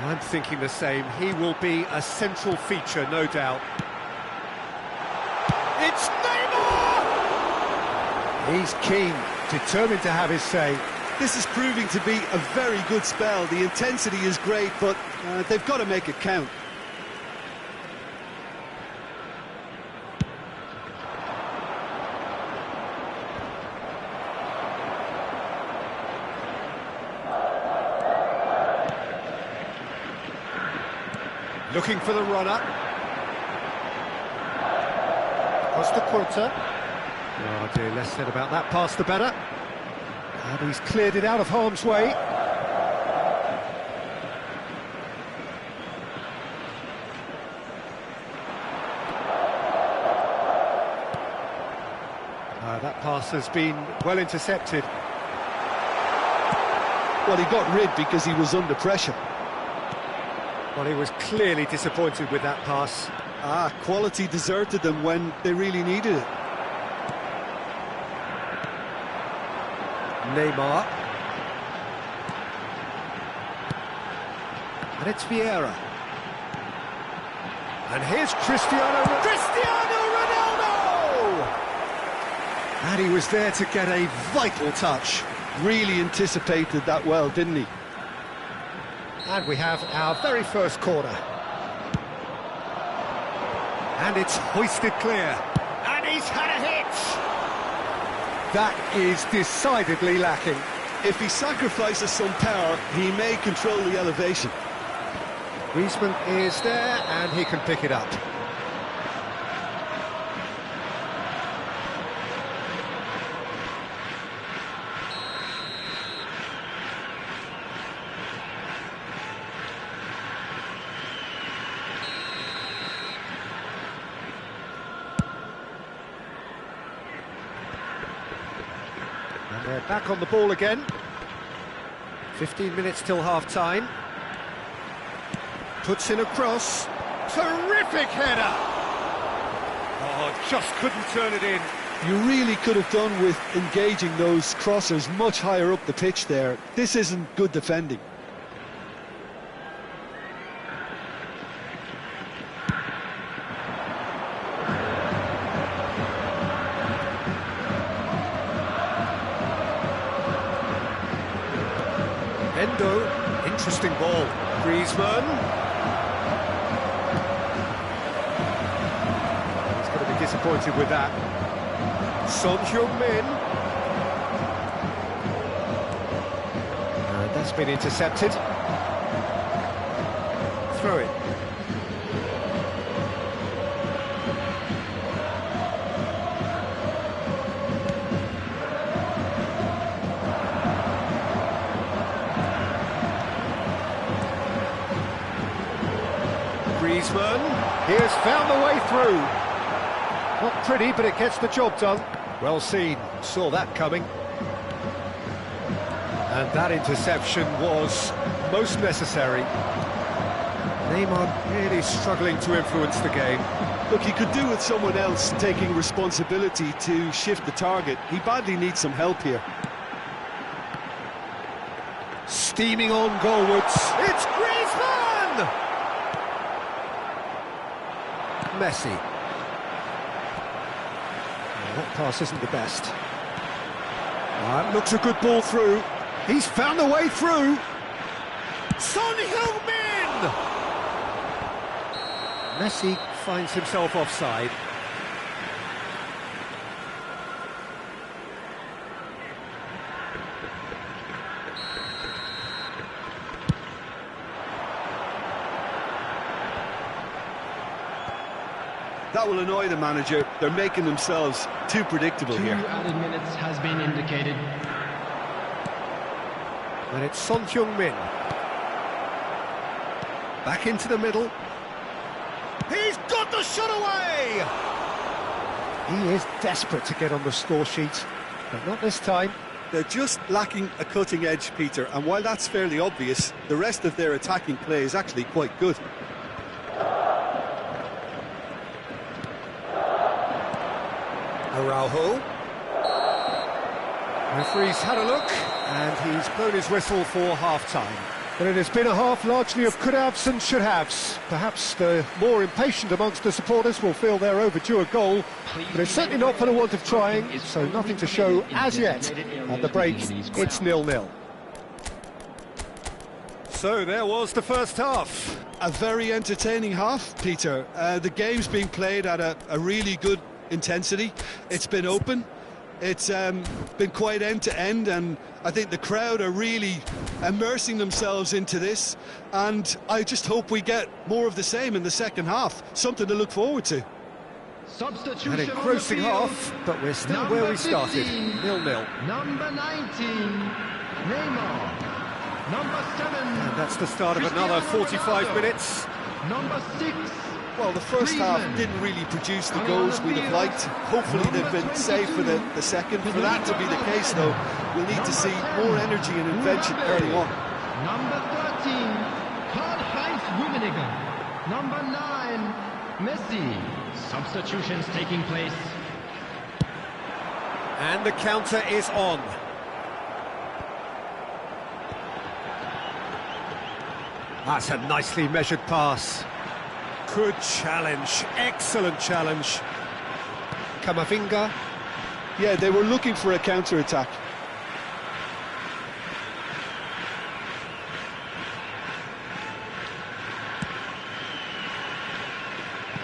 I'm thinking the same. He will be a central feature, no doubt. It's Neymar! He's keen, determined to have his say. This is proving to be a very good spell. The intensity is great, but they've got to make it count. Looking for the runner. Costa Curta. Oh dear, less said about that pass the better. And he's cleared it out of harm's way. That pass has been well intercepted. Well, he got rid because he was under pressure. Well, he was clearly disappointed with that pass. Quality deserted them when they really needed it. Neymar. And it's Vieira. And here's Cristiano Ronaldo! And he was there to get a vital touch. Really anticipated that well, didn't he? And we have our very first corner. And it's hoisted clear. And he's had a hit! That is decidedly lacking. If he sacrifices some power, he may control the elevation. Griezmann is there, and he can pick it up. And they're back on the ball again. 15 minutes till half-time. Puts in a cross. Terrific header! Oh, just couldn't turn it in. You really could have done with engaging those crossers much higher up the pitch there. This isn't good defending. Endo, interesting ball. Griezmann. He's going to be disappointed with that. Son Heung-min. And that's been intercepted. Throw it. Griezmann, he has found the way through. Not pretty, but it gets the job done. Well seen, saw that coming. And that interception was most necessary. Neymar really struggling to influence the game. Look, he could do with someone else taking responsibility to shift the target. He badly needs some help here. Steaming on goalwards, it's Griezmann! Messi. That pass isn't the best. Looks a good ball through. He's found the way through. Son Heung-min! Messi finds himself offside. That will annoy the manager. They're making themselves too predictable here. 2 added minutes has been indicated. And it's Son Heung-min. Back into the middle. He's got the shot away! He is desperate to get on the score sheet, but not this time. They're just lacking a cutting edge, Peter, and while that's fairly obvious, the rest of their attacking play is actually quite good. Araujo. Referee's had a look, and he's blown his whistle for half-time. But it has been a half largely of could-haves and should-haves. Perhaps the more impatient amongst the supporters will feel they're overdue a goal, but it's certainly not for the want of trying, so nothing to show as yet. At the break, it's 0-0. So there was the first half. A very entertaining half, Peter. The game's being played at a really good intensity. It's been open. It's been quite end-to-end, and I think the crowd are really immersing themselves into this, and I just hope we get more of the same in the second half. Something to look forward to. Substitution An engrossing half, but we're still Number where we started, 15, 0-0. Number 19, Neymar. Number 7, And that's the start of another Cristiano 45 Ronaldo. minutes. Number 6, Well, the first half Griezmann. didn't really produce the Coming on goals the we'd have field, liked. Hopefully they've been number safe for the 22, second. For that to be the case, though, we'll need to see more energy and invention early on. Number 13, Karl-Heinz Rummenigge. Number 9, Messi. Substitutions taking place. And the counter is on. That's a nicely measured pass. Good challenge, excellent challenge. Camavinga. Yeah, they were looking for a counter-attack.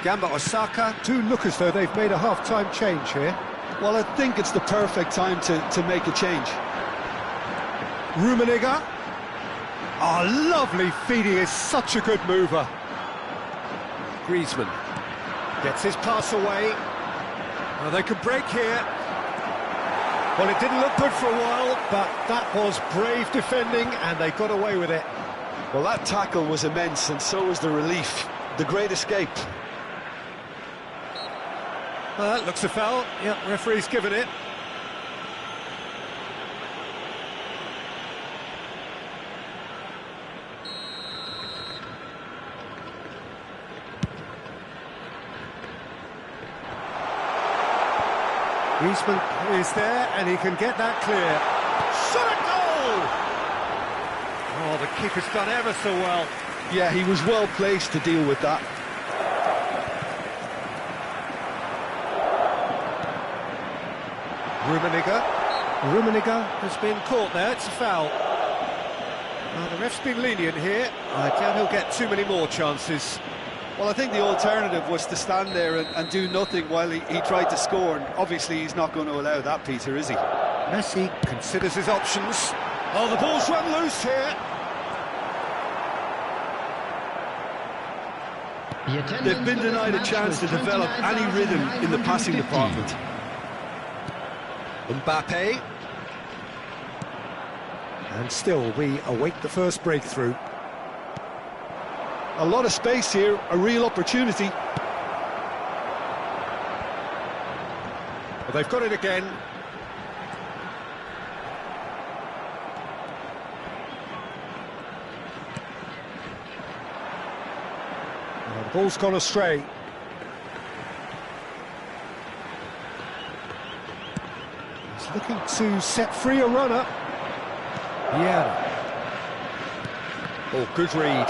Gamba Osaka do look as though they've made a half-time change here. Well, I think it's the perfect time to make a change. Rummenigge. Oh, lovely feed, he is such a good mover. Griezmann gets his pass away. Well, they could break here. Well, it didn't look good for a while, but that was brave defending, and they got away with it. Well, that tackle was immense, and so was the relief. The great escape. Well, that looks a foul. Yep, referee's given it. Griezmann is there, and he can get that clear. Shot a goal! Oh, the keeper's done ever so well. Yeah, he was well placed to deal with that. Rummenigge has been caught there, it's a foul. Well, the ref's been lenient here. I doubt he'll get too many more chances. Well, I think the alternative was to stand there and do nothing while he tried to score, and obviously he's not going to allow that, Peter, is he? Messi considers his options. Oh, the ball's run loose here. They've been denied a chance to develop any rhythm in the passing department. Mbappe. And still, we await the first breakthrough. A lot of space here, a real opportunity. Well, they've got it again. Well, the ball's gone astray. He's looking to set free a runner. Yeah. Oh, good read.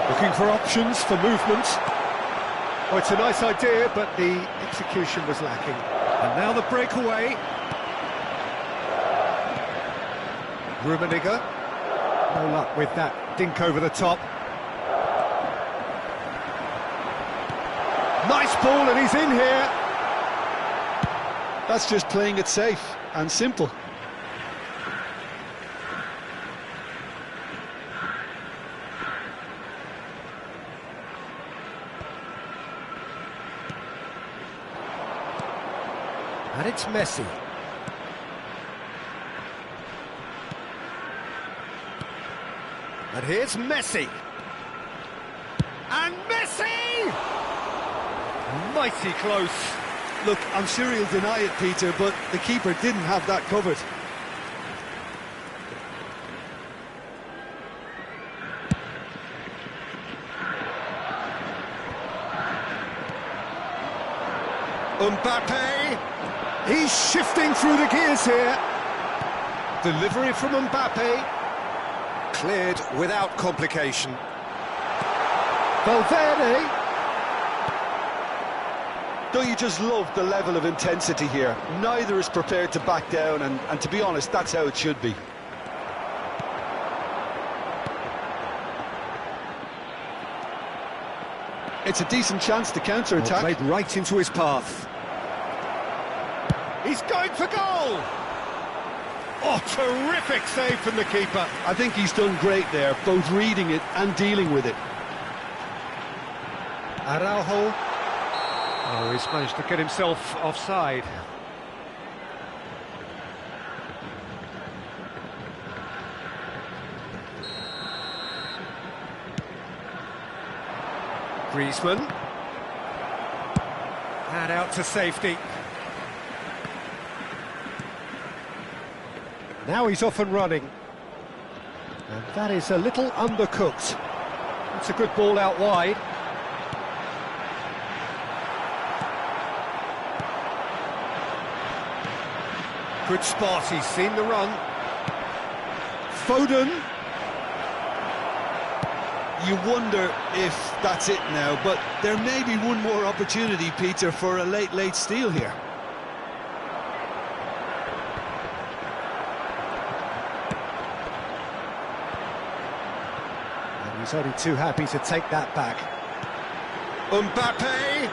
Looking for options for movement. Oh, it's a nice idea, but the execution was lacking. And now the breakaway. Rummenigge. No luck with that dink over the top. Nice ball, and he's in here. That's just playing it safe and simple. And it's Messi. And here's Messi. And Messi! Mighty close. Look, I'm sure he'll deny it, Peter, but the keeper didn't have that covered. Mbappe, he's shifting through the gears here. Delivery from Mbappe, cleared without complication. Valverde. Don't you just love the level of intensity here? Neither is prepared to back down, and to be honest, that's how it should be. It's a decent chance to counter-attack. Played right into his path. He's going for goal! Oh, terrific save from the keeper. I think he's done great there, both reading it and dealing with it. Araujo. Oh, he's managed to get himself offside. Griezmann. And out to safety. Now he's off and running. And that is a little undercooked. That's a good ball out wide. Good spot, he's seen the run. Foden. You wonder if that's it now, but there may be one more opportunity, Peter, for a late steal here. And he's only too happy to take that back. Mbappe!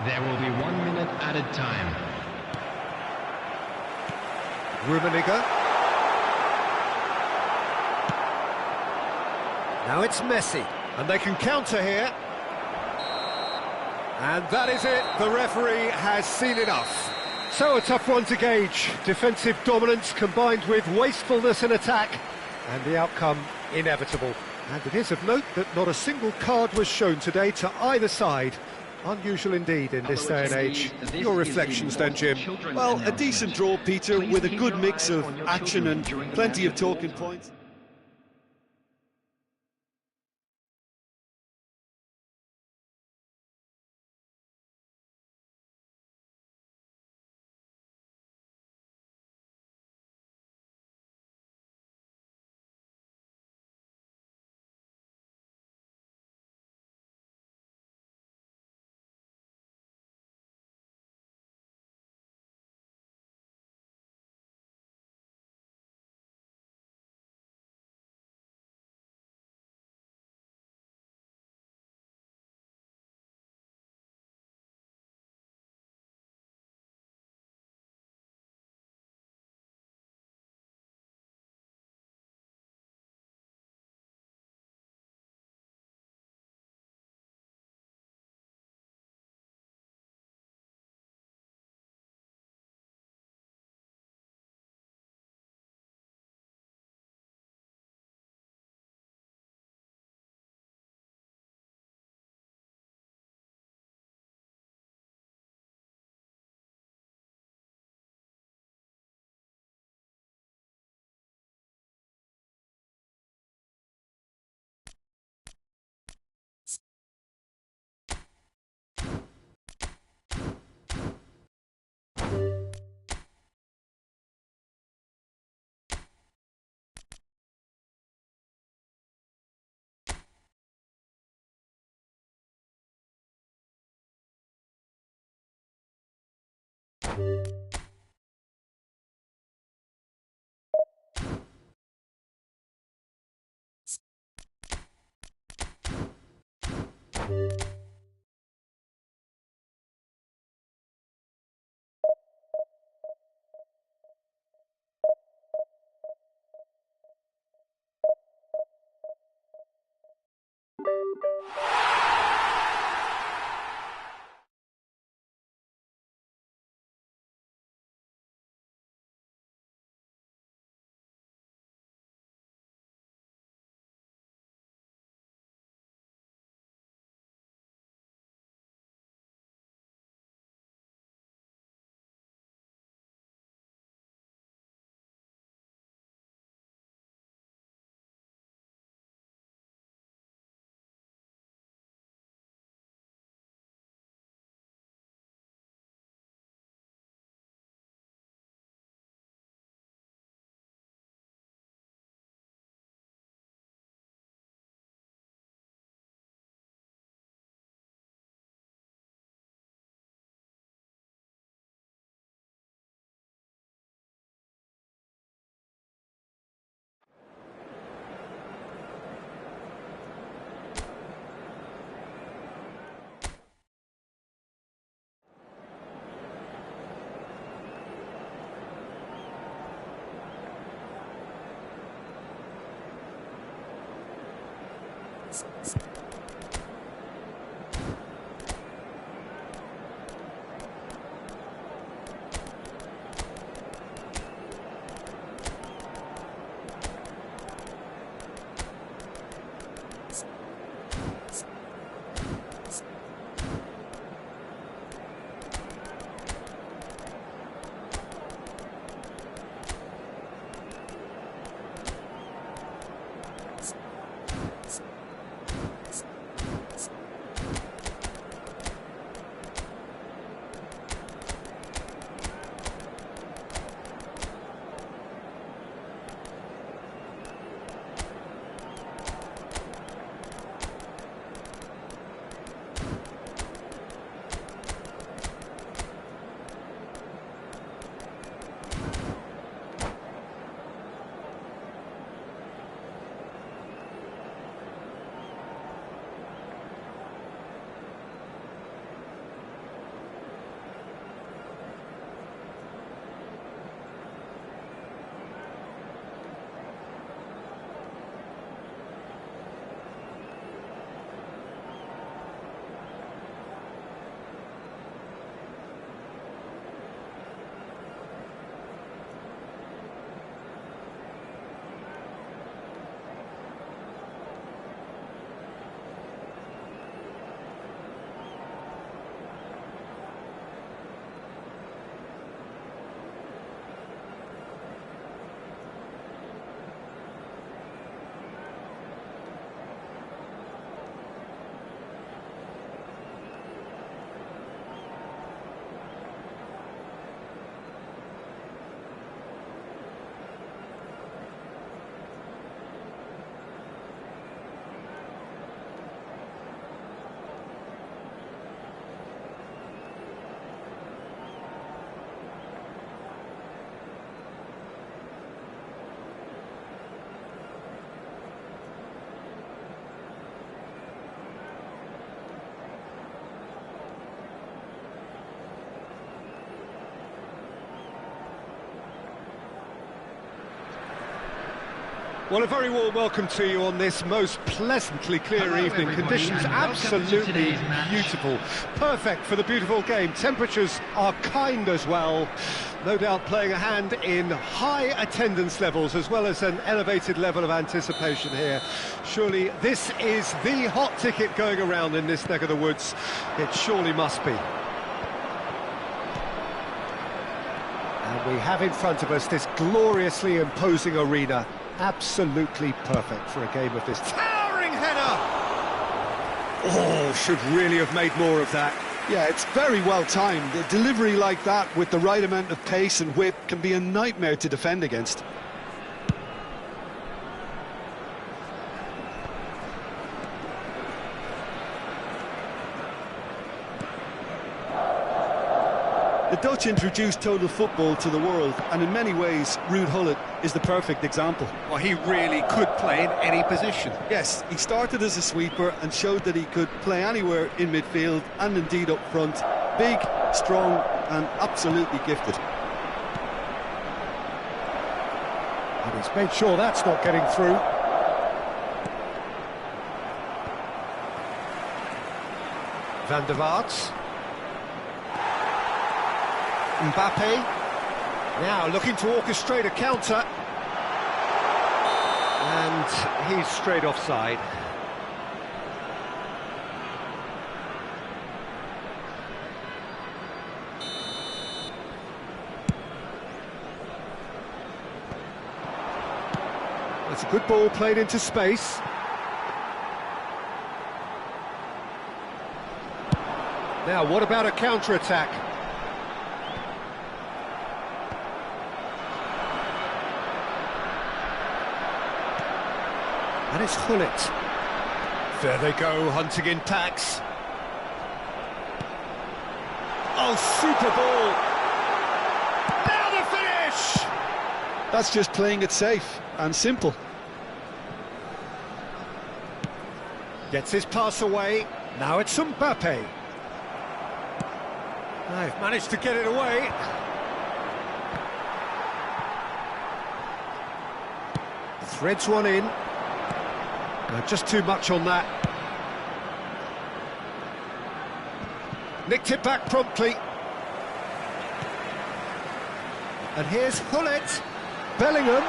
There will be 1 minute added time. Rummenigge. Now it's Messi, and they can counter here. And that is it, the referee has seen enough. So a tough one to gauge. Defensive dominance combined with wastefulness in attack, and the outcome inevitable. And it is of note that not a single card was shown today to either side. Unusual indeed in this day and age. Your reflections then, Jim? Well, a decent draw, Peter, with a good mix of action and plenty of talking points. Well, a very warm welcome to you on this most pleasantly clear Hello, evening. everybody, Conditions and welcome to absolutely today's match. beautiful. Perfect for the beautiful game. Temperatures are kind as well. No doubt playing a hand in high attendance levels as well as an elevated level of anticipation here. Surely this is the hot ticket going around in this neck of the woods. It surely must be. And we have in front of us this gloriously imposing arena. Absolutely perfect for a game of this. Towering header! Oh, should really have made more of that. Yeah, it's very well timed. A delivery like that with the right amount of pace and whip can be a nightmare to defend against. The Dutch introduced total football to the world, and in many ways, Ruud Gullit is the perfect example. Well, he really could play in any position. Yes, he started as a sweeper and showed that he could play anywhere in midfield and indeed up front. Big, strong and absolutely gifted. And he's made sure that's not getting through. Van der Vaart. Mbappe, now looking to orchestrate a counter, and he's straight offside. That's a good ball played into space. Now, what about a counter-attack? And it's Gullit. There they go, hunting in packs. Oh, super ball! Now the finish! That's just playing it safe and simple. Gets his pass away. Now it's Mbappe. They've managed to get it away. Threads one in. Just too much on that. Nicked it back promptly. And here's Hullet. Bellingham.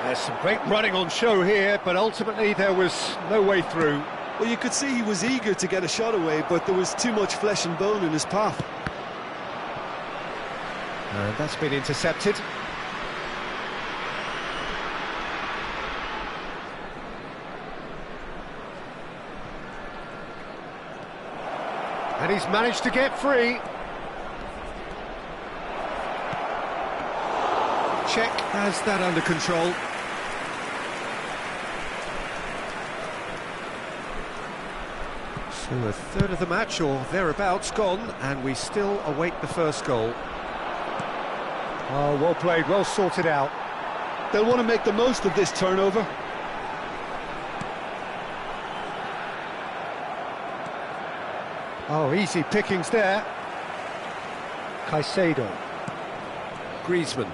There's some great running on show here, but ultimately there was no way through. Well, you could see he was eager to get a shot away, but there was too much flesh and bone in his path. And that's been intercepted. And he's managed to get free. Czech has that under control. So a third of the match, or thereabouts, gone, and we still await the first goal. Oh, well played, well sorted out. They'll want to make the most of this turnover. Oh, easy pickings there. Caicedo. Griezmann.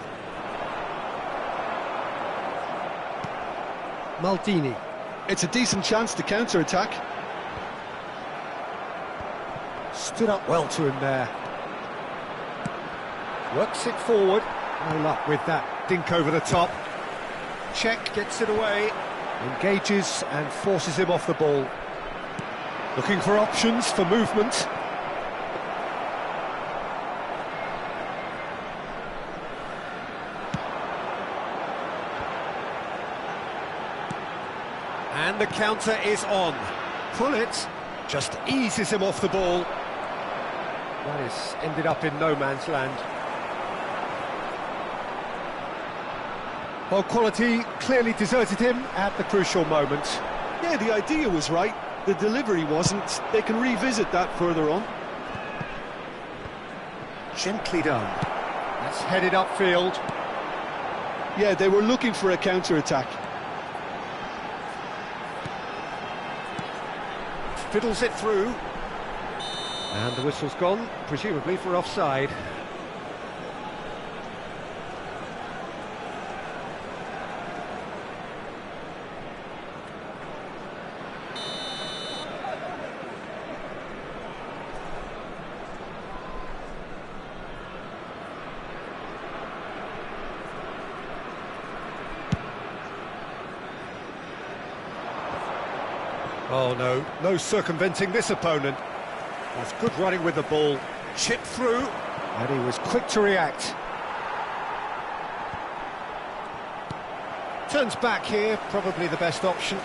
Maldini. It's a decent chance to counter-attack. Stood up well to him there. Works it forward. No luck with that dink over the top. Czech gets it away. Engages and forces him off the ball. Looking for options for movement. And the counter is on. Hullet just eases him off the ball. That is ended up in no man's land. Well, quality clearly deserted him at the crucial moment. Yeah, the idea was right. The delivery wasn't. They can revisit that further on. Gently done. That's headed upfield. Yeah, they were looking for a counter-attack. Fiddles it through. And the whistle's gone, presumably for offside. Oh no, no circumventing this opponent. That's good running with the ball. Chipped through, and he was quick to react. Turns back here, probably the best option.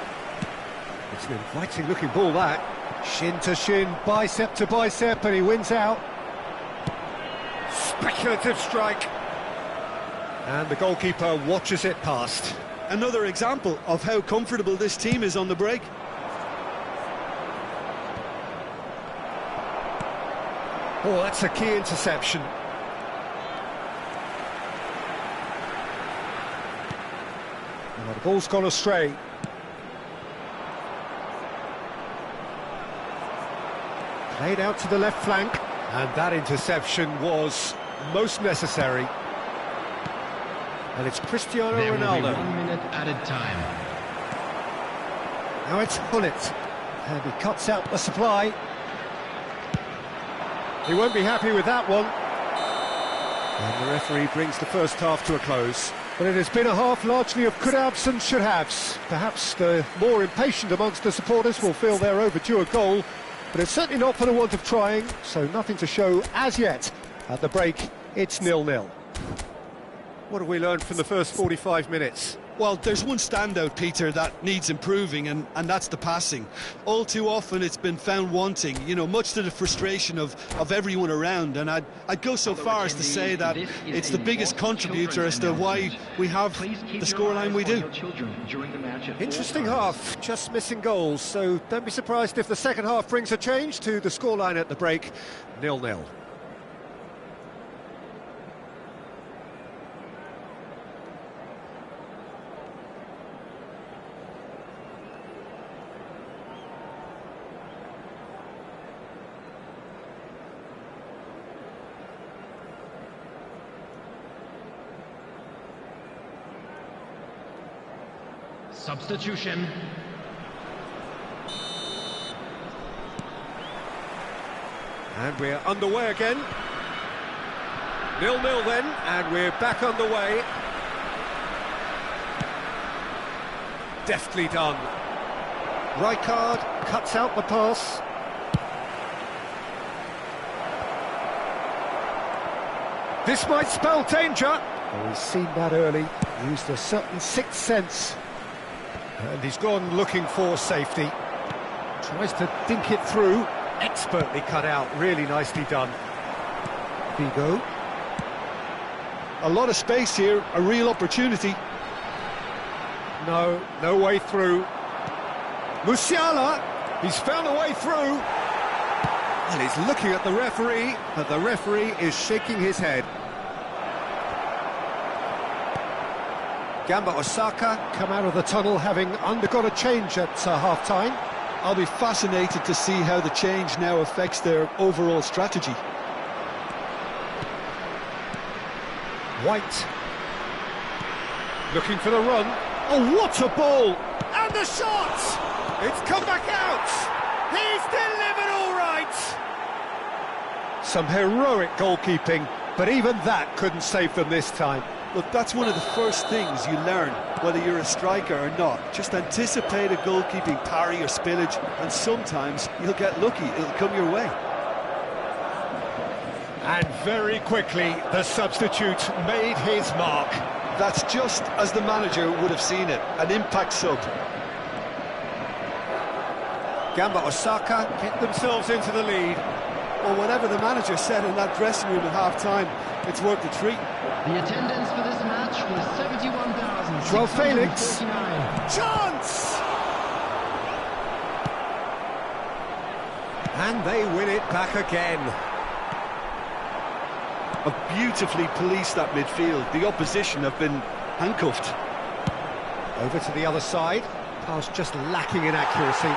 It's an inviting looking ball that. Shin to shin, bicep to bicep, and he wins out. Speculative strike. And the goalkeeper watches it past. Another example of how comfortable this team is on the break. Oh, that's a key interception. Oh, the ball's gone astray. Played out to the left flank, and that interception was most necessary. And it's Cristiano There Ronaldo. will be 1 minute added time. Now it's Hullet, and he cuts out the supply. He won't be happy with that one. And the referee brings the first half to a close. But it has been a half largely of could-haves and should-haves. Perhaps the more impatient amongst the supporters will feel they're overdue a goal, but it's certainly not for the want of trying, so nothing to show as yet. At the break, it's 0-0. What have we learned from the first 45 minutes? Well, there's one standout, Peter, that needs improving, and that's the passing. All too often it's been found wanting, you know, much to the frustration of everyone around, and I'd go so far as to say that it's the biggest contributor as to why we have the scoreline we do. Interesting half, just missing goals, so don't be surprised if the second half brings a change to the scoreline at the break, 0-0. Substitution. And we're underway again. 0-0 then, and we're back underway. Deftly done. Rijkaard cuts out the pass. This might spell danger. Oh, he's seen that early, used a certain sixth sense. And he's gone looking for safety. Tries to dink it through. Expertly cut out, really nicely done. Vigo. A lot of space here, a real opportunity. No way through. Musiala, he's found a way through. And he's looking at the referee, but the referee is shaking his head. Gamba Osaka come out of the tunnel having undergone a change at half-time. I'll be fascinated to see how the change now affects their overall strategy. White. Looking for the run. Oh, what a ball! And the shot! It's come back out! He's delivered all right! Some heroic goalkeeping, but even that couldn't save them this time. Look, that's one of the first things you learn, whether you're a striker or not. Just anticipate a goalkeeping parry or spillage, and sometimes you'll get lucky, it'll come your way. And very quickly, the substitute made his mark. That's just as the manager would have seen it, an impact sub. Gamba Osaka get themselves into the lead. Well, whatever the manager said in that dressing room at half-time, it's worth the treat. The attendance for this match was 71,649. Joao Felix. Chance! And they win it back again. Have beautifully policed that midfield. The opposition have been handcuffed. Over to the other side. Pass just lacking in accuracy.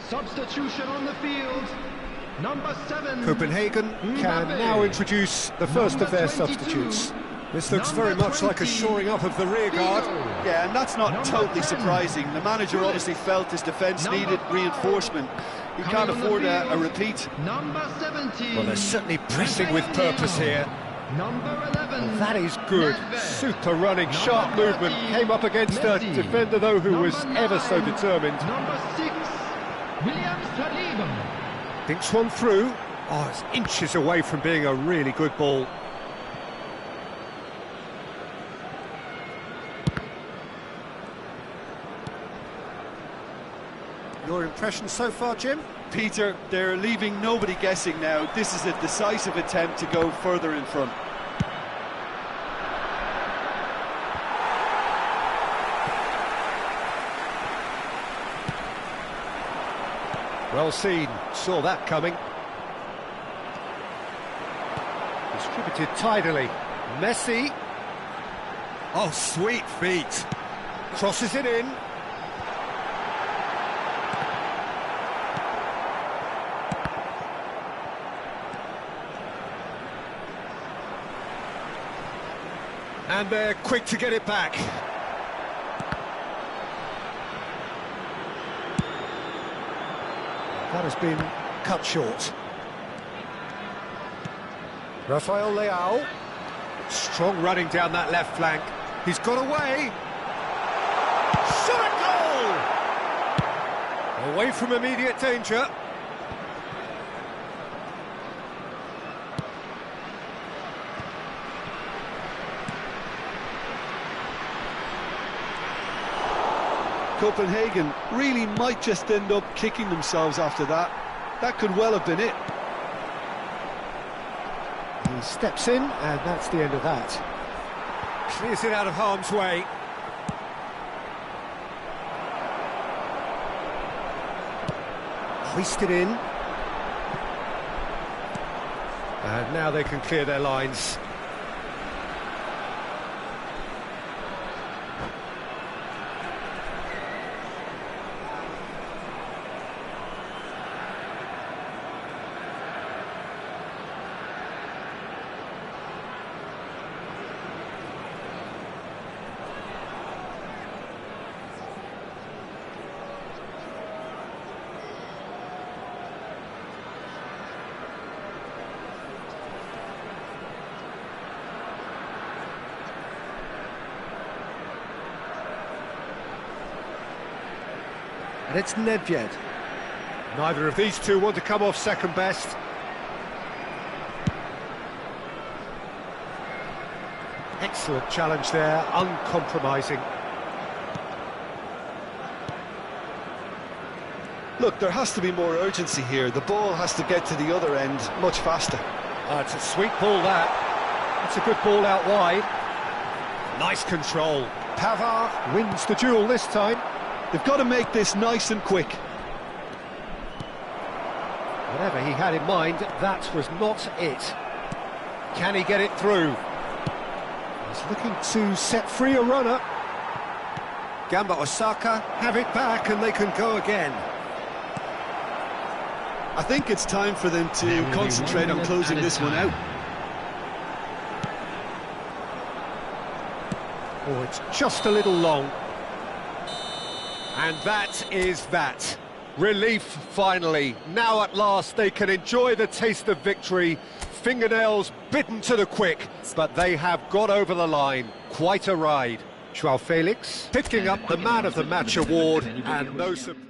Substitution on the field. Number 7. Copenhagen can now introduce the first of their substitutes. This looks very much like a shoring up of the rear guard. Yeah, and that's not totally surprising. The manager obviously felt his defence needed reinforcement. He can't afford a repeat. Number 17. Well, they're certainly pressing with purpose here. Number 11. That is good. Super running, sharp movement. Came up against a defender, though, who was ever so determined. Number 6. Williams Saliba. Dinks one through. Oh, it's inches away from being a really good ball. Your impression so far, Jim? Peter, they're leaving nobody guessing now. This is a decisive attempt to go further in front. Well seen, saw that coming. Distributed tidily. Messi. Oh, sweet feet. Crosses it in. And they're quick to get it back. That has been cut short. Rafael Leao. Strong running down that left flank. He's got away. Shot a goal! Away from immediate danger. Copenhagen really might just end up kicking themselves after that. That could well have been it. He steps in, and that's the end of that. Clears it out of harm's way. Hoisted in. And now they can clear their lines. And it's Nedved. Neither of these two want to come off second best. Excellent challenge there, uncompromising. Look, there has to be more urgency here. The ball has to get to the other end much faster. It's a sweet ball, that. It's a good ball out wide. Nice control. Pavard wins the duel this time. They've got to make this nice and quick. Whatever he had in mind, that was not it. Can he get it through? He's looking to set free a runner. Gamba Osaka have it back and they can go again. I think it's time for them to concentrate on closing this one out. Oh, it's just a little long. And that is that. Relief, finally. Now at last they can enjoy the taste of victory. Fingernails bitten to the quick, but they have got over the line. Quite a ride. Joao Felix picking up the Man of the Match award, and no surprise.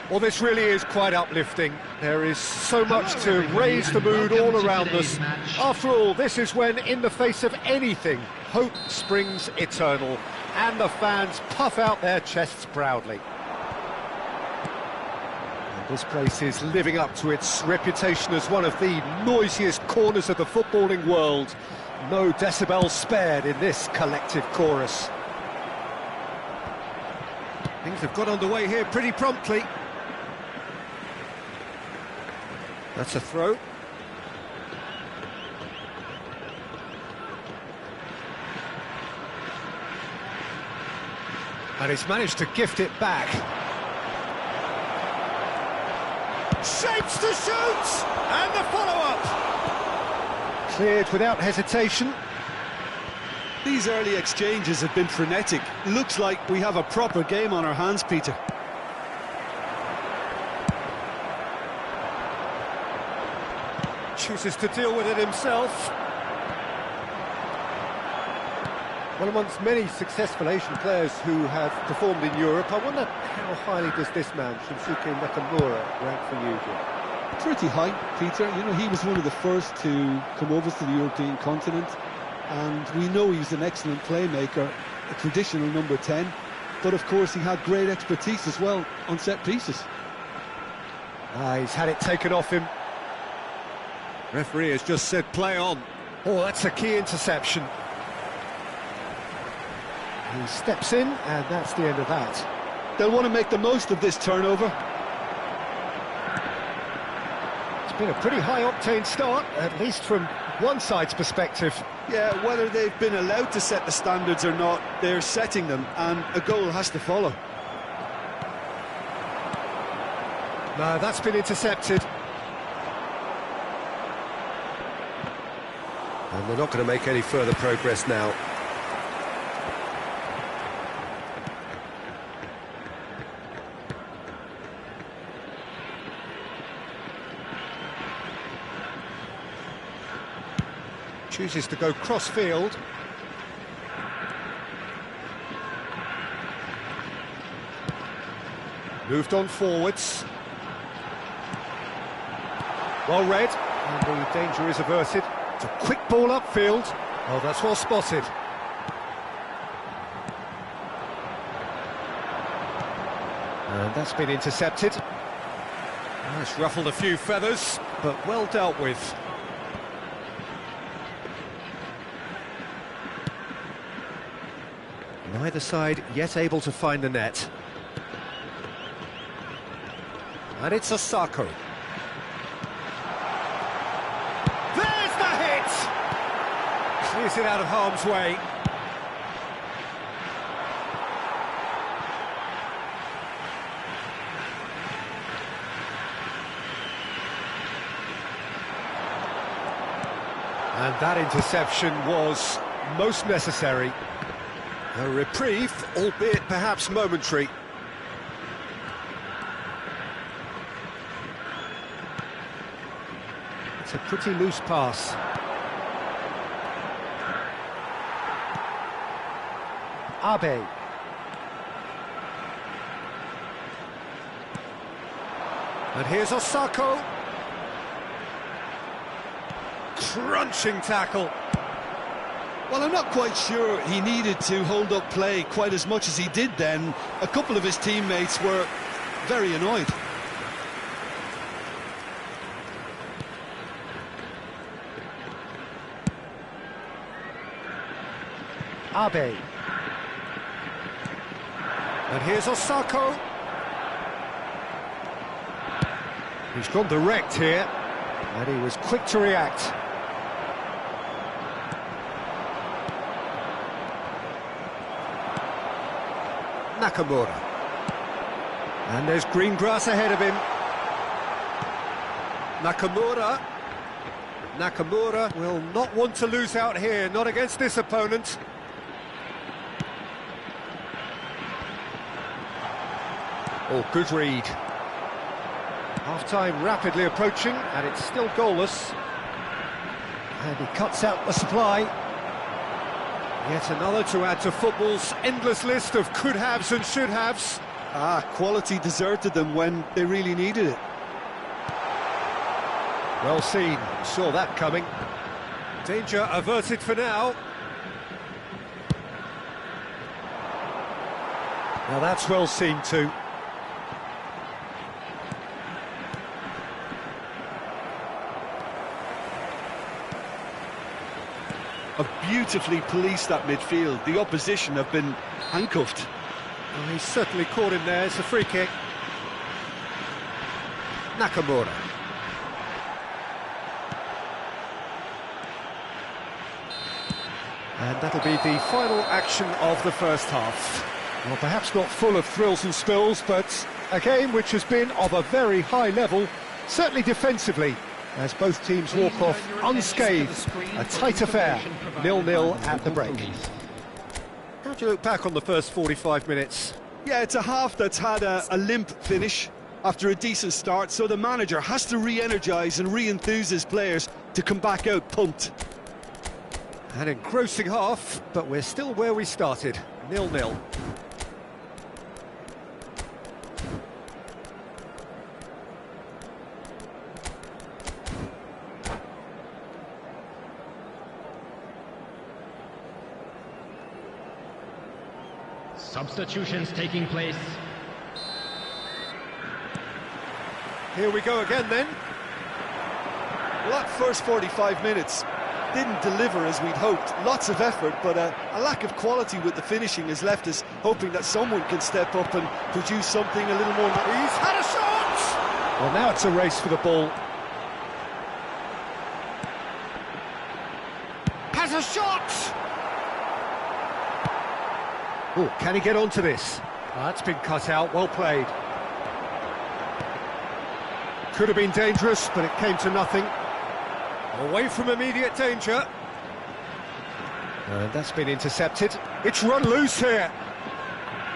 Well, this really is quite uplifting. There is so much to raise the mood all around us. After all, this is when, in the face of anything, hope springs eternal, and the fans puff out their chests proudly. And this place is living up to its reputation as one of the noisiest corners of the footballing world. No decibels spared in this collective chorus. Things have got underway here pretty promptly. That's a throw. And he's managed to gift it back. Shapes to shoot! And the follow-up! Cleared without hesitation. These early exchanges have been frenetic. Looks like we have a proper game on our hands, Peter. Chooses to deal with it himself. Well, amongst many successful Asian players who have performed in Europe, I wonder how highly does this man, Shinsuke Nakamura, rank for you, Jim? Pretty high, Peter. You know, he was one of the first to come over to the European continent, and we know he's an excellent playmaker, a traditional number 10, but of course he had great expertise as well on set pieces. He's had it taken off him. Referee has just said play on. Oh, that's a key interception. He steps in, and that's the end of that. They'll want to make the most of this turnover. It's been a pretty high-octane start, at least from one side's perspective. Yeah, whether they've been allowed to set the standards or not, they're setting them, and a goal has to follow. No, that's been intercepted. And they're not going to make any further progress now. Chooses to go cross-field. Moved on forwards. Well read, and the danger is averted. It's a quick ball upfield. Oh, that's well spotted. And that's been intercepted. Oh, it's ruffled a few feathers, but well dealt with. Neither side yet able to find the net. And it's Osako. There's the hit! Clears it out of harm's way. And that interception was most necessary. A reprieve, albeit perhaps momentary. It's a pretty loose pass. Abe. And here's Osako. Crunching tackle. Well, I'm not quite sure he needed to hold up play quite as much as he did then. A couple of his teammates were very annoyed. Abe. And here's Osako. He's gone direct here, and he was quick to react. Nakamura. And there's green grass ahead of him. Nakamura. Nakamura will not want to lose out here, not against this opponent. Oh, good read. Half-time rapidly approaching, and it's still goalless. And he cuts out the supply. Yet another to add to football's endless list of could-haves and should-haves. Quality deserted them when they really needed it. Well seen, saw that coming. Danger averted for now. Now that's well seen too. Have beautifully policed that midfield. The opposition have been handcuffed. Well, he's certainly caught him there. It's a free kick. Nakamura. And that'll be the final action of the first half. Well, perhaps not full of thrills and spills, but a game which has been of a very high level, certainly defensively, as both teams walk off unscathed. A tight affair, 0-0 at the break. How do you look back on the first 45 minutes? Yeah, it's a half that's had a limp finish after a decent start, so the manager has to re-energise and re-enthuse his players to come back out pumped. An engrossing half, but we're still where we started, 0-0. Substitutions taking place. Here we go again then. Well, that first 45 minutes didn't deliver as we'd hoped. Lots of effort, but a lack of quality with the finishing has left us hoping that someone can step up and produce something a little more. He's had a shot! Well, now it's a race for the ball. Has a shot! Oh, can he get onto this? That's been cut out, well played. Could have been dangerous, but it came to nothing. Away from immediate danger. And that's been intercepted. It's run loose here.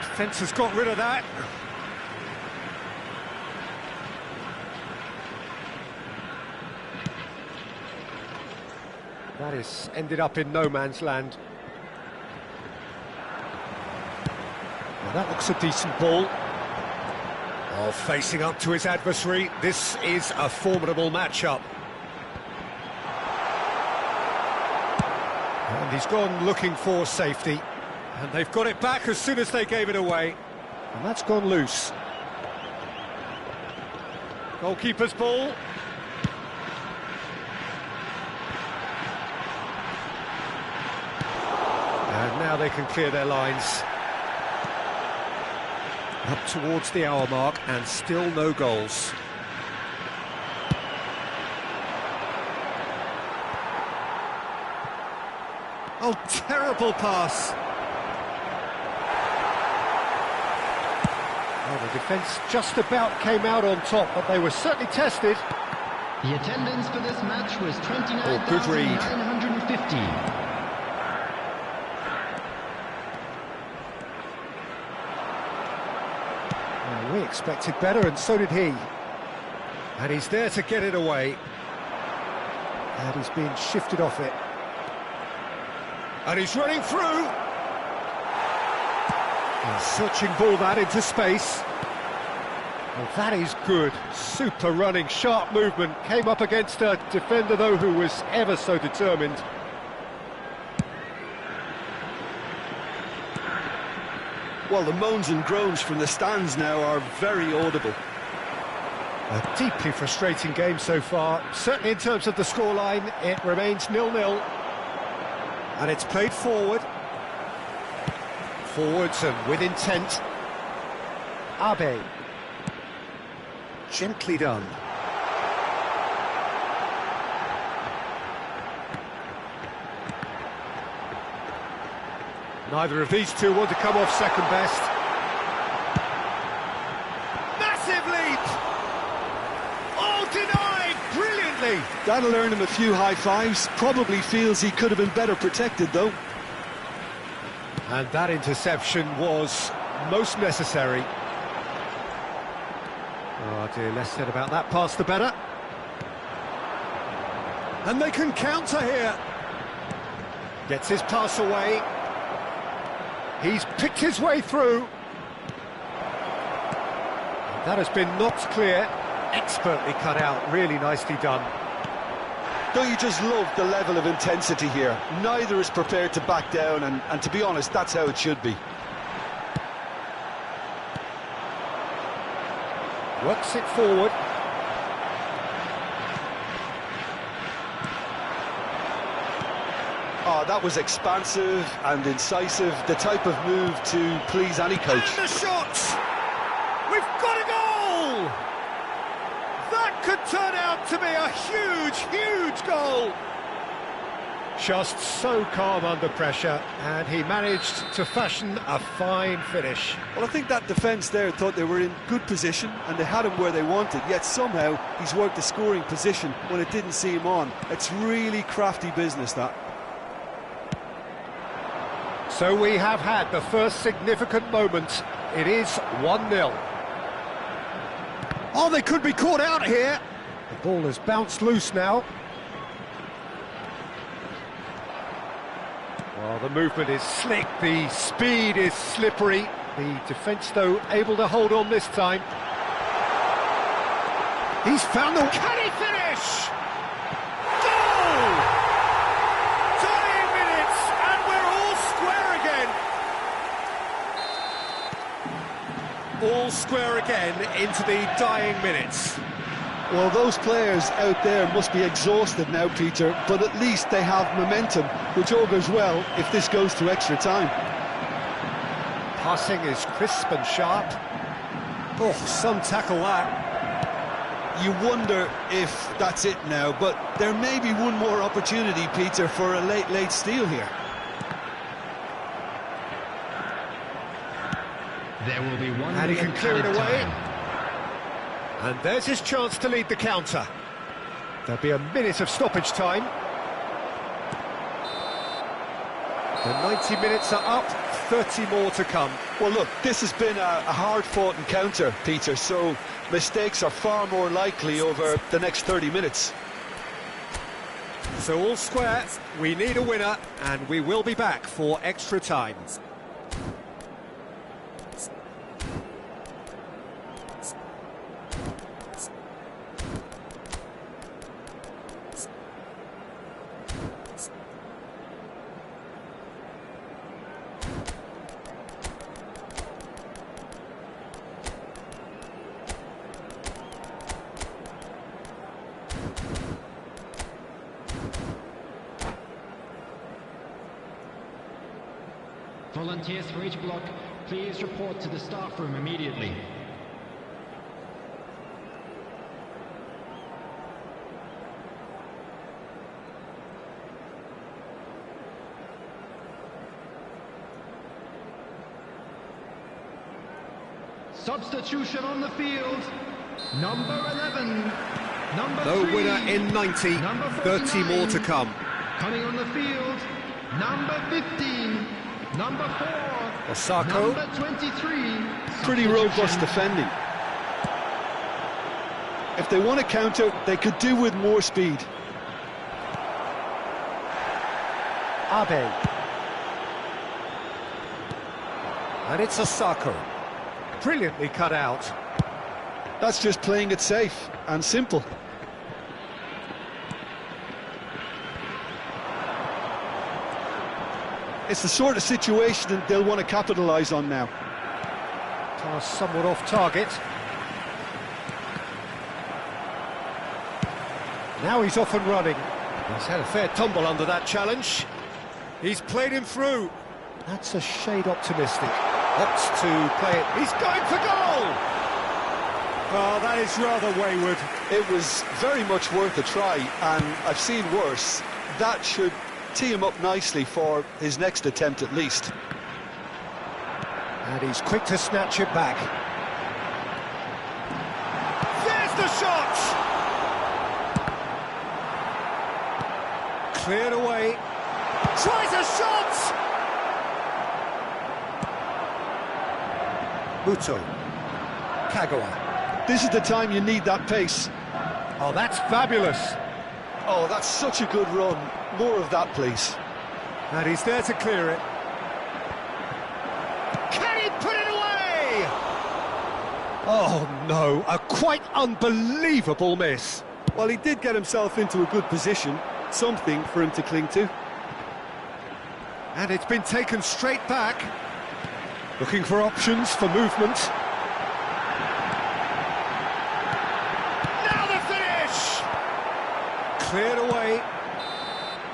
Defence has got rid of that. That is ended up in no man's land. Well, that looks a decent ball. Oh, facing up to his adversary, this is a formidable matchup. And he's gone looking for safety. And they've got it back as soon as they gave it away. And that's gone loose. Goalkeeper's ball. And now they can clear their lines. Up towards the hour mark and still no goals. Oh, terrible pass. Oh, the defence just about came out on top, but they were certainly tested. The attendance for this match was Oh, good read. 29,950. Well, we expected better, and so did he. And he's there to get it away. And he's being shifted off it. And he's running through. And searching ball that into space. Well, that is good. Super running, sharp movement. Came up against a defender, though, who was ever so determined. Well, the moans and groans from the stands now are very audible. A deeply frustrating game so far. Certainly in terms of the scoreline, it remains 0-0. And it's played forward. Forwards and with intent. Abe. Gently done. Neither of these two want to come off second best. Massive leap! Oh, denied! Brilliantly! That'll earn him a few high fives. Probably feels he could have been better protected, though. And that interception was most necessary. Oh dear, less said about that pass the better. And they can counter here. Gets his pass away. He's picked his way through. And that has been knocked clear. Expertly cut out, really nicely done. Don't you just love the level of intensity here? Neither is prepared to back down, and to be honest, that's how it should be. Works it forward. Oh, that was expansive and incisive, the type of move to please any coach. And the shot! We've got a goal! That could turn out to be a huge, huge goal! Just so calm under pressure, and he managed to fashion a fine finish. Well, I think that defence there thought they were in good position and they had him where they wanted, yet somehow he's worked the scoring position when it didn't see him on. It's really crafty business, that. So we have had the first significant moment. It is 1-0. Oh, they could be caught out here. The ball has bounced loose now. Well, the movement is slick, the speed is slippery. The defence, though, able to hold on this time. He's found the... Can he finish? Goal! Dying minutes, and we're all square again. All square again into the dying minutes. Well, those players out there must be exhausted now, Peter, but at least they have momentum, which augurs well if this goes to extra time. Passing is crisp and sharp. Oh, some tackle that. You wonder if that's it now, but there may be one more opportunity, Peter, for a late steal here. There will be one. And he can clear it away. And there's his chance to lead the counter. There'll be a minute of stoppage time. The 90 minutes are up, 30 more to come. Well, look, this has been a hard-fought encounter, Peter, so mistakes are far more likely over the next 30 minutes. So all square, we need a winner, and we will be back for extra time. Volunteers for each block, please report to the staff room immediately. Substitution on the field, number 11, number No 3, winner in 90, number 30 more to 49, come. Coming on the field, number 15, number 4, Osako. number 23. Pretty robust defending. If they want to counter, they could do with more speed. Abe. And it's Osako. Brilliantly cut out. That's just playing it safe and simple. It's the sort of situation that they'll want to capitalise on now. Pass somewhat off target. Now he's off and running. He's had a fair tumble under that challenge. He's played him through. That's a shade optimistic. Opts to play it. He's going for goal! Oh, that is rather wayward. It was very much worth a try, and I've seen worse. That should tee him up nicely for his next attempt at least. And he's quick to snatch it back. There's the shot! Cleared away. Tries a shot! Muto. Kagawa. This is the time you need that pace. Oh, that's fabulous. Oh, that's such a good run. More of that, please. And he's there to clear it. Can he put it away? Oh, no. A quite unbelievable miss. Well, he did get himself into a good position. Something for him to cling to. And it's been taken straight back. Looking for options for movement. Now the finish! Cleared away.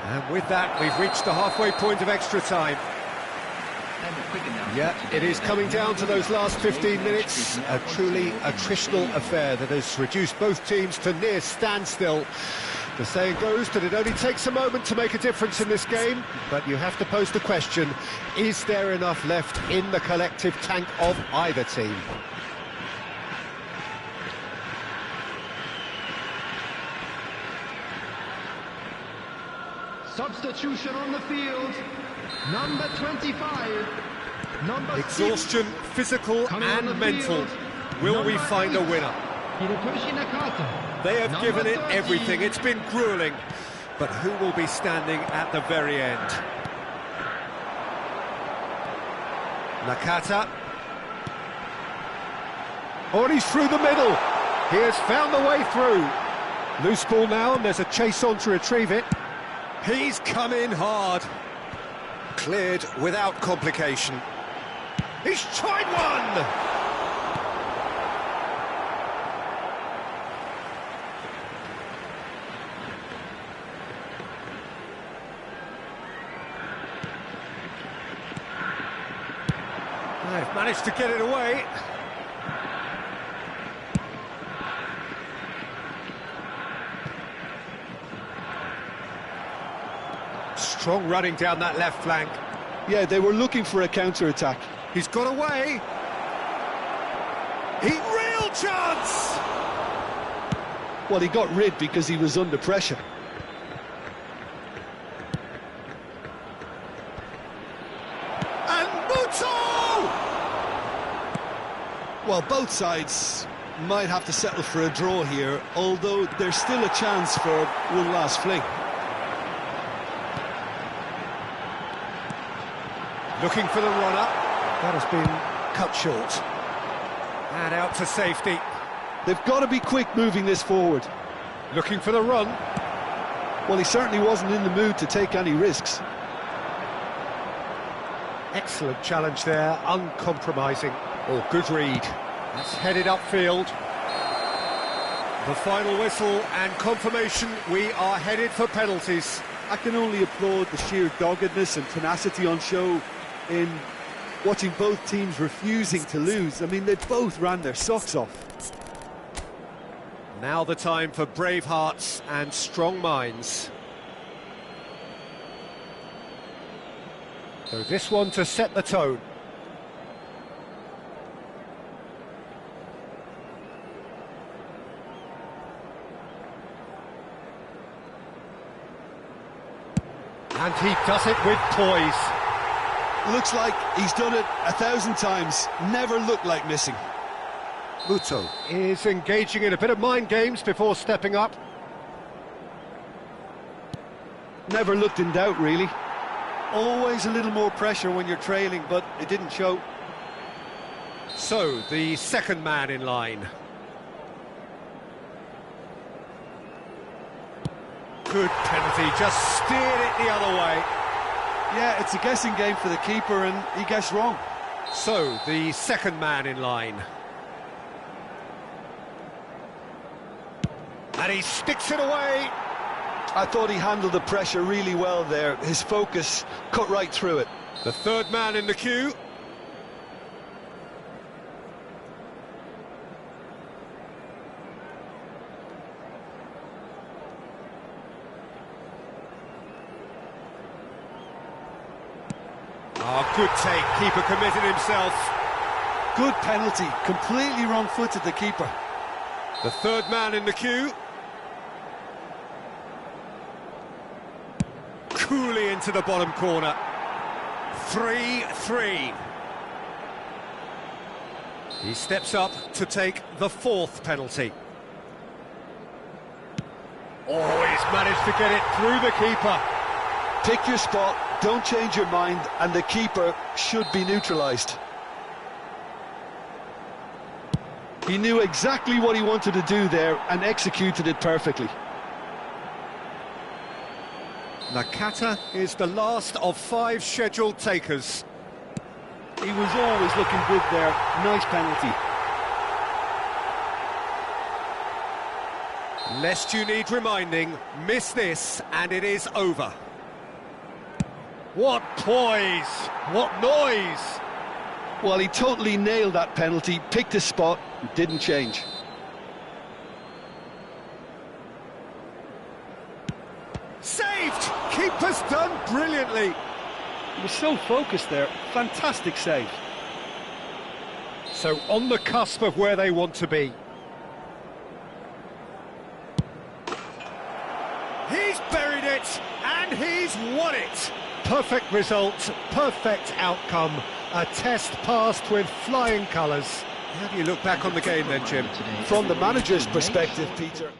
And with that, we've reached the halfway point of extra time. Yeah, it is coming down to those last 15 minutes. A truly attritional affair that has reduced both teams to near standstill. The saying goes that it only takes a moment to make a difference in this game, but you have to pose the question, is there enough left in the collective tank of either team? Substitution on the field, number 25, number Exhaustion, 6. physical and mental. Will we find a winner? Hirotoshi Nakata. They have Number given it 13. everything. It's been grueling. But who will be standing at the very end? Nakata. Oh, and he's through the middle. He has found the way through. Loose ball now, and there's a chase on to retrieve it. He's come in hard. Cleared without complication. He's tried one! They've managed to get it away. Strong running down that left flank. Yeah, they were looking for a counter-attack. He's got away. Real chance! Well, he got rid because he was under pressure. And Muto! Well, both sides might have to settle for a draw here, although there's still a chance for one last fling. Looking for the runner. That has been cut short. And out to safety. They've got to be quick moving this forward. Looking for the run. Well, he certainly wasn't in the mood to take any risks. Excellent challenge there, uncompromising. Oh, good read. That's headed upfield. The final whistle and confirmation, we are headed for penalties. I can only applaud the sheer doggedness and tenacity on show in watching both teams refusing to lose. I mean, they both ran their socks off. Now the time for brave hearts and strong minds. So this one to set the tone. And he does it with poise. Looks like he's done it 1,000 times. Never looked like missing. Muto is engaging in a bit of mind games before stepping up. Never looked in doubt, really. Always a little more pressure when you're trailing, but it didn't show. So, the second man in line. Good penalty, just steered it the other way. Yeah, it's a guessing game for the keeper, and he guessed wrong. So, the second man in line. And he sticks it away. I thought he handled the pressure really well there. His focus cut right through it. The third man in the queue. Oh, good take. Keeper committed himself. Good penalty. Completely wrong-footed, the keeper. The third man in the queue. Coolly into the bottom corner. 3-3. He steps up to take the fourth penalty. Oh, he's managed to get it through the keeper. Pick your spot, don't change your mind, and the keeper should be neutralised. He knew exactly what he wanted to do there and executed it perfectly. Nakata is the last of 5 scheduled takers. He was always looking good there. Nice penalty. Lest you need reminding, miss this and it is over. What poise! What noise! Well, he totally nailed that penalty, picked his spot, didn't change. Saved! Keeper's done brilliantly. He was so focused there. Fantastic save. So on the cusp of where they want to be. He's buried it, and he's won it. Perfect result, perfect outcome. A test passed with flying colours. How do you look back on the game then, Jim? From the manager's perspective, Peter...